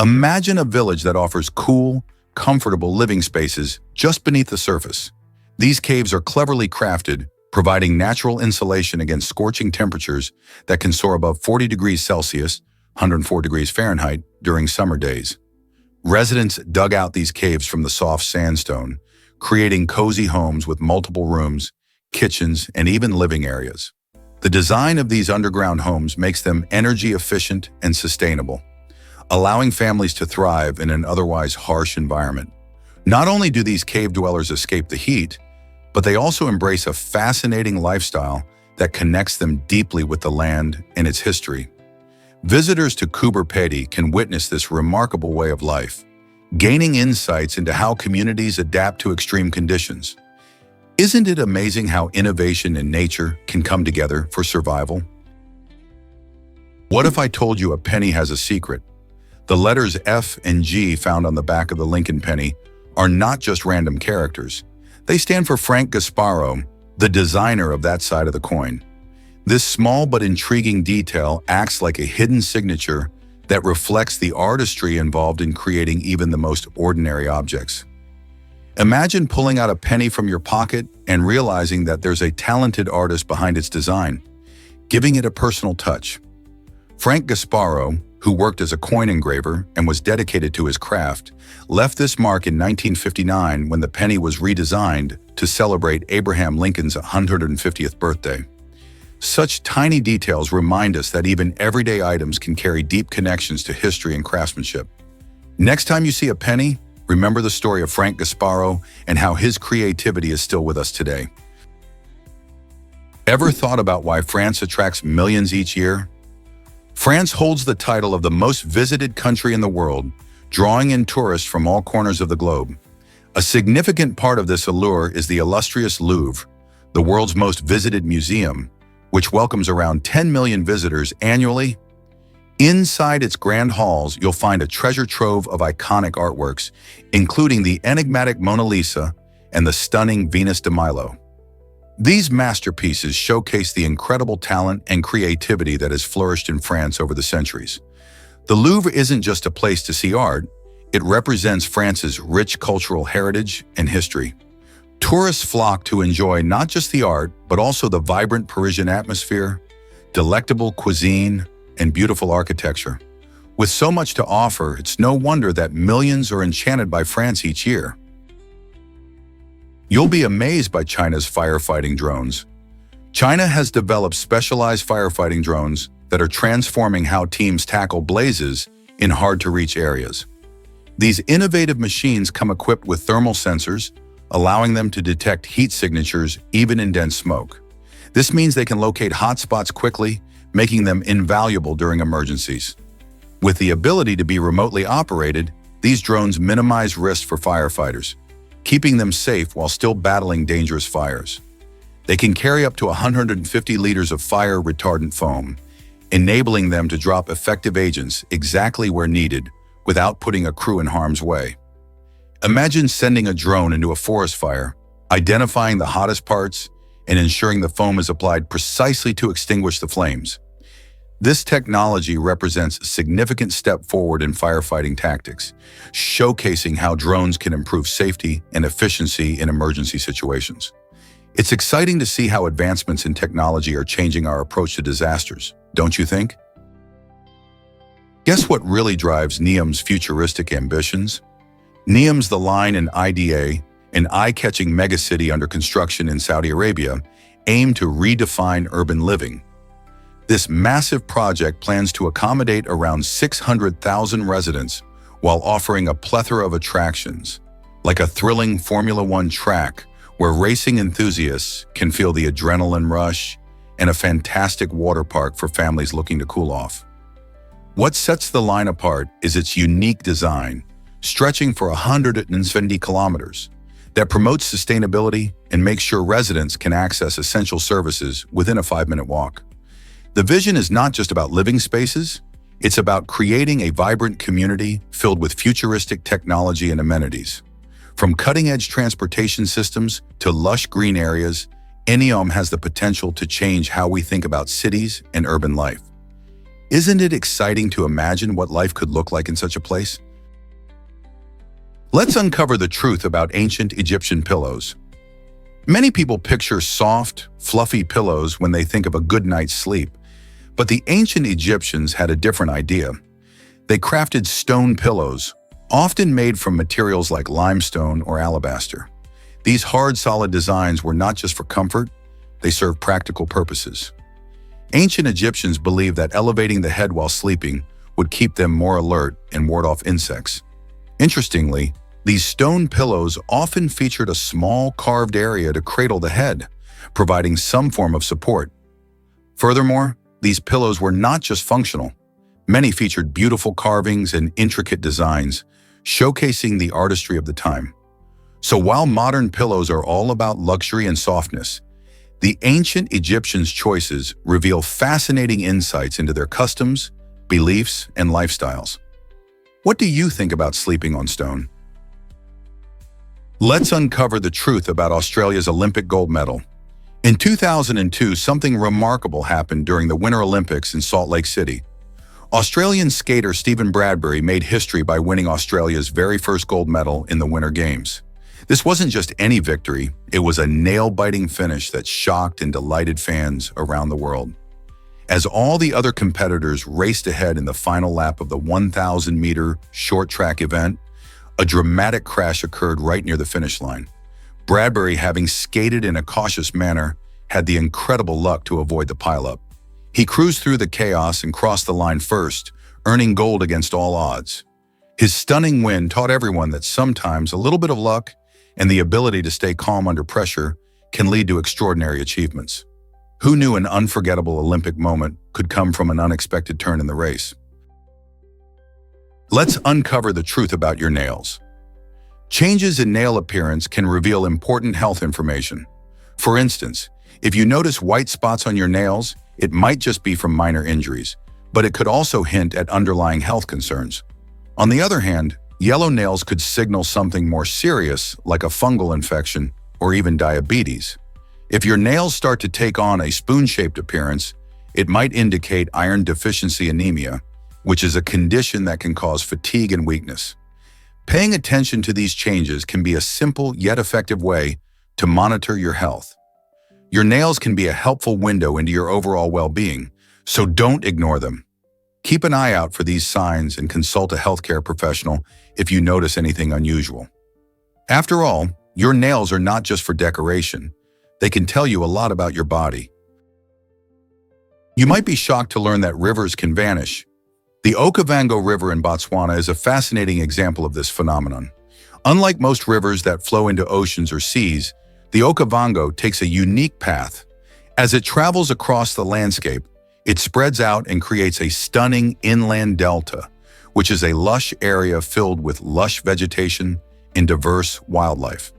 Imagine a village that offers cool, comfortable living spaces just beneath the surface. These caves are cleverly crafted, providing natural insulation against scorching temperatures that can soar above 40 degrees Celsius, 104 degrees Fahrenheit, during summer days. Residents dug out these caves from the soft sandstone, creating cozy homes with multiple rooms, kitchens, and even living areas. The design of these underground homes makes them energy efficient and sustainable, allowing families to thrive in an otherwise harsh environment. Not only do these cave dwellers escape the heat, but they also embrace a fascinating lifestyle that connects them deeply with the land and its history. Visitors to Coober Pedy can witness this remarkable way of life, gaining insights into how communities adapt to extreme conditions. Isn't it amazing how innovation and nature can come together for survival? What if I told you a penny has a secret? The letters F and G found on the back of the Lincoln penny are not just random characters. They stand for Frank Gasparo, the designer of that side of the coin. This small but intriguing detail acts like a hidden signature that reflects the artistry involved in creating even the most ordinary objects. Imagine pulling out a penny from your pocket and realizing that there's a talented artist behind its design, giving it a personal touch. Frank Gasparo, who worked as a coin engraver and was dedicated to his craft, left this mark in 1959 when the penny was redesigned to celebrate Abraham Lincoln's 150th birthday. Such tiny details remind us that even everyday items can carry deep connections to history and craftsmanship. Next time you see a penny, remember the story of Frank Gasparo and how his creativity is still with us today. Ever thought about why France attracts millions each year? France holds the title of the most visited country in the world, drawing in tourists from all corners of the globe. A significant part of this allure is the illustrious Louvre, the world's most visited museum, which welcomes around 10 million visitors annually. Inside its grand halls, you'll find a treasure trove of iconic artworks, including the enigmatic Mona Lisa and the stunning Venus de Milo. These masterpieces showcase the incredible talent and creativity that has flourished in France over the centuries. The Louvre isn't just a place to see art, It represents France's rich cultural heritage and history. Tourists flock to enjoy not just the art, but also the vibrant Parisian atmosphere, delectable cuisine, and beautiful architecture. With so much to offer, it's no wonder that millions are enchanted by France each year. You'll be amazed by China's firefighting drones. China has developed specialized firefighting drones that are transforming how teams tackle blazes in hard-to-reach areas. These innovative machines come equipped with thermal sensors, allowing them to detect heat signatures even in dense smoke. This means they can locate hotspots quickly, making them invaluable during emergencies. With the ability to be remotely operated, these drones minimize risk for firefighters, keeping them safe while still battling dangerous fires. They can carry up to 150 liters of fire-retardant foam, enabling them to drop effective agents exactly where needed without putting a crew in harm's way. Imagine sending a drone into a forest fire, identifying the hottest parts, and ensuring the foam is applied precisely to extinguish the flames. This technology represents a significant step forward in firefighting tactics, showcasing how drones can improve safety and efficiency in emergency situations. It's exciting to see how advancements in technology are changing our approach to disasters, don't you think? Guess what really drives NEOM's futuristic ambitions? NEOM's The Line and IDA, an eye-catching megacity under construction in Saudi Arabia, aim to redefine urban living. This massive project plans to accommodate around 600,000 residents while offering a plethora of attractions, like a thrilling Formula One track where racing enthusiasts can feel the adrenaline rush, and a fantastic water park for families looking to cool off. What sets The Line apart is its unique design, stretching for 170 kilometers, that promotes sustainability and makes sure residents can access essential services within a 5-minute walk. The vision is not just about living spaces, it's about creating a vibrant community filled with futuristic technology and amenities. From cutting-edge transportation systems to lush green areas, NEOM has the potential to change how we think about cities and urban life. Isn't it exciting to imagine what life could look like in such a place? Let's uncover the truth about ancient Egyptian pillows. Many people picture soft, fluffy pillows when they think of a good night's sleep, but the ancient Egyptians had a different idea. They crafted stone pillows, often made from materials like limestone or alabaster. These hard, solid designs were not just for comfort, they served practical purposes. Ancient Egyptians believed that elevating the head while sleeping would keep them more alert and ward off insects. Interestingly, these stone pillows often featured a small carved area to cradle the head, providing some form of support. Furthermore, these pillows were not just functional. Many featured beautiful carvings and intricate designs, showcasing the artistry of the time. So while modern pillows are all about luxury and softness, the ancient Egyptians' choices reveal fascinating insights into their customs, beliefs, and lifestyles. What do you think about sleeping on stone? Let's uncover the truth about Australia's Olympic gold medal. In 2002, something remarkable happened during the Winter Olympics in Salt Lake City. Australian skater Stephen Bradbury made history by winning Australia's very first gold medal in the Winter Games. This wasn't just any victory, it was a nail-biting finish that shocked and delighted fans around the world. As all the other competitors raced ahead in the final lap of the 1,000-meter short track event, a dramatic crash occurred right near the finish line. Bradbury, having skated in a cautious manner, had the incredible luck to avoid the pileup. He cruised through the chaos and crossed the line first, earning gold against all odds. His stunning win taught everyone that sometimes a little bit of luck and the ability to stay calm under pressure can lead to extraordinary achievements. Who knew an unforgettable Olympic moment could come from an unexpected turn in the race? Let's uncover the truth about your nails. Changes in nail appearance can reveal important health information. For instance, if you notice white spots on your nails, it might just be from minor injuries, but it could also hint at underlying health concerns. On the other hand, yellow nails could signal something more serious, like a fungal infection or even diabetes. If your nails start to take on a spoon-shaped appearance, it might indicate iron deficiency anemia, which is a condition that can cause fatigue and weakness. Paying attention to these changes can be a simple yet effective way to monitor your health. Your nails can be a helpful window into your overall well-being, so don't ignore them. Keep an eye out for these signs and consult a healthcare professional if you notice anything unusual. After all, your nails are not just for decoration. They can tell you a lot about your body. You might be shocked to learn that rivers can vanish. The Okavango River in Botswana is a fascinating example of this phenomenon. Unlike most rivers that flow into oceans or seas, the Okavango takes a unique path. As it travels across the landscape, it spreads out and creates a stunning inland delta, which is a lush area filled with lush vegetation and diverse wildlife.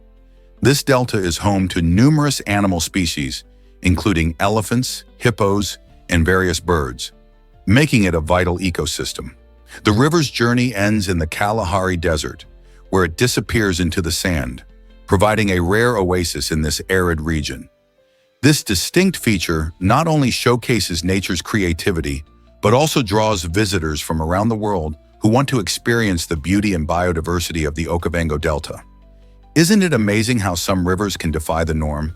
This delta is home to numerous animal species, including elephants, hippos, and various birds, making it a vital ecosystem. The river's journey ends in the Kalahari Desert, where it disappears into the sand, providing a rare oasis in this arid region. This distinct feature not only showcases nature's creativity, but also draws visitors from around the world who want to experience the beauty and biodiversity of the Okavango Delta. Isn't it amazing how some rivers can defy the norm?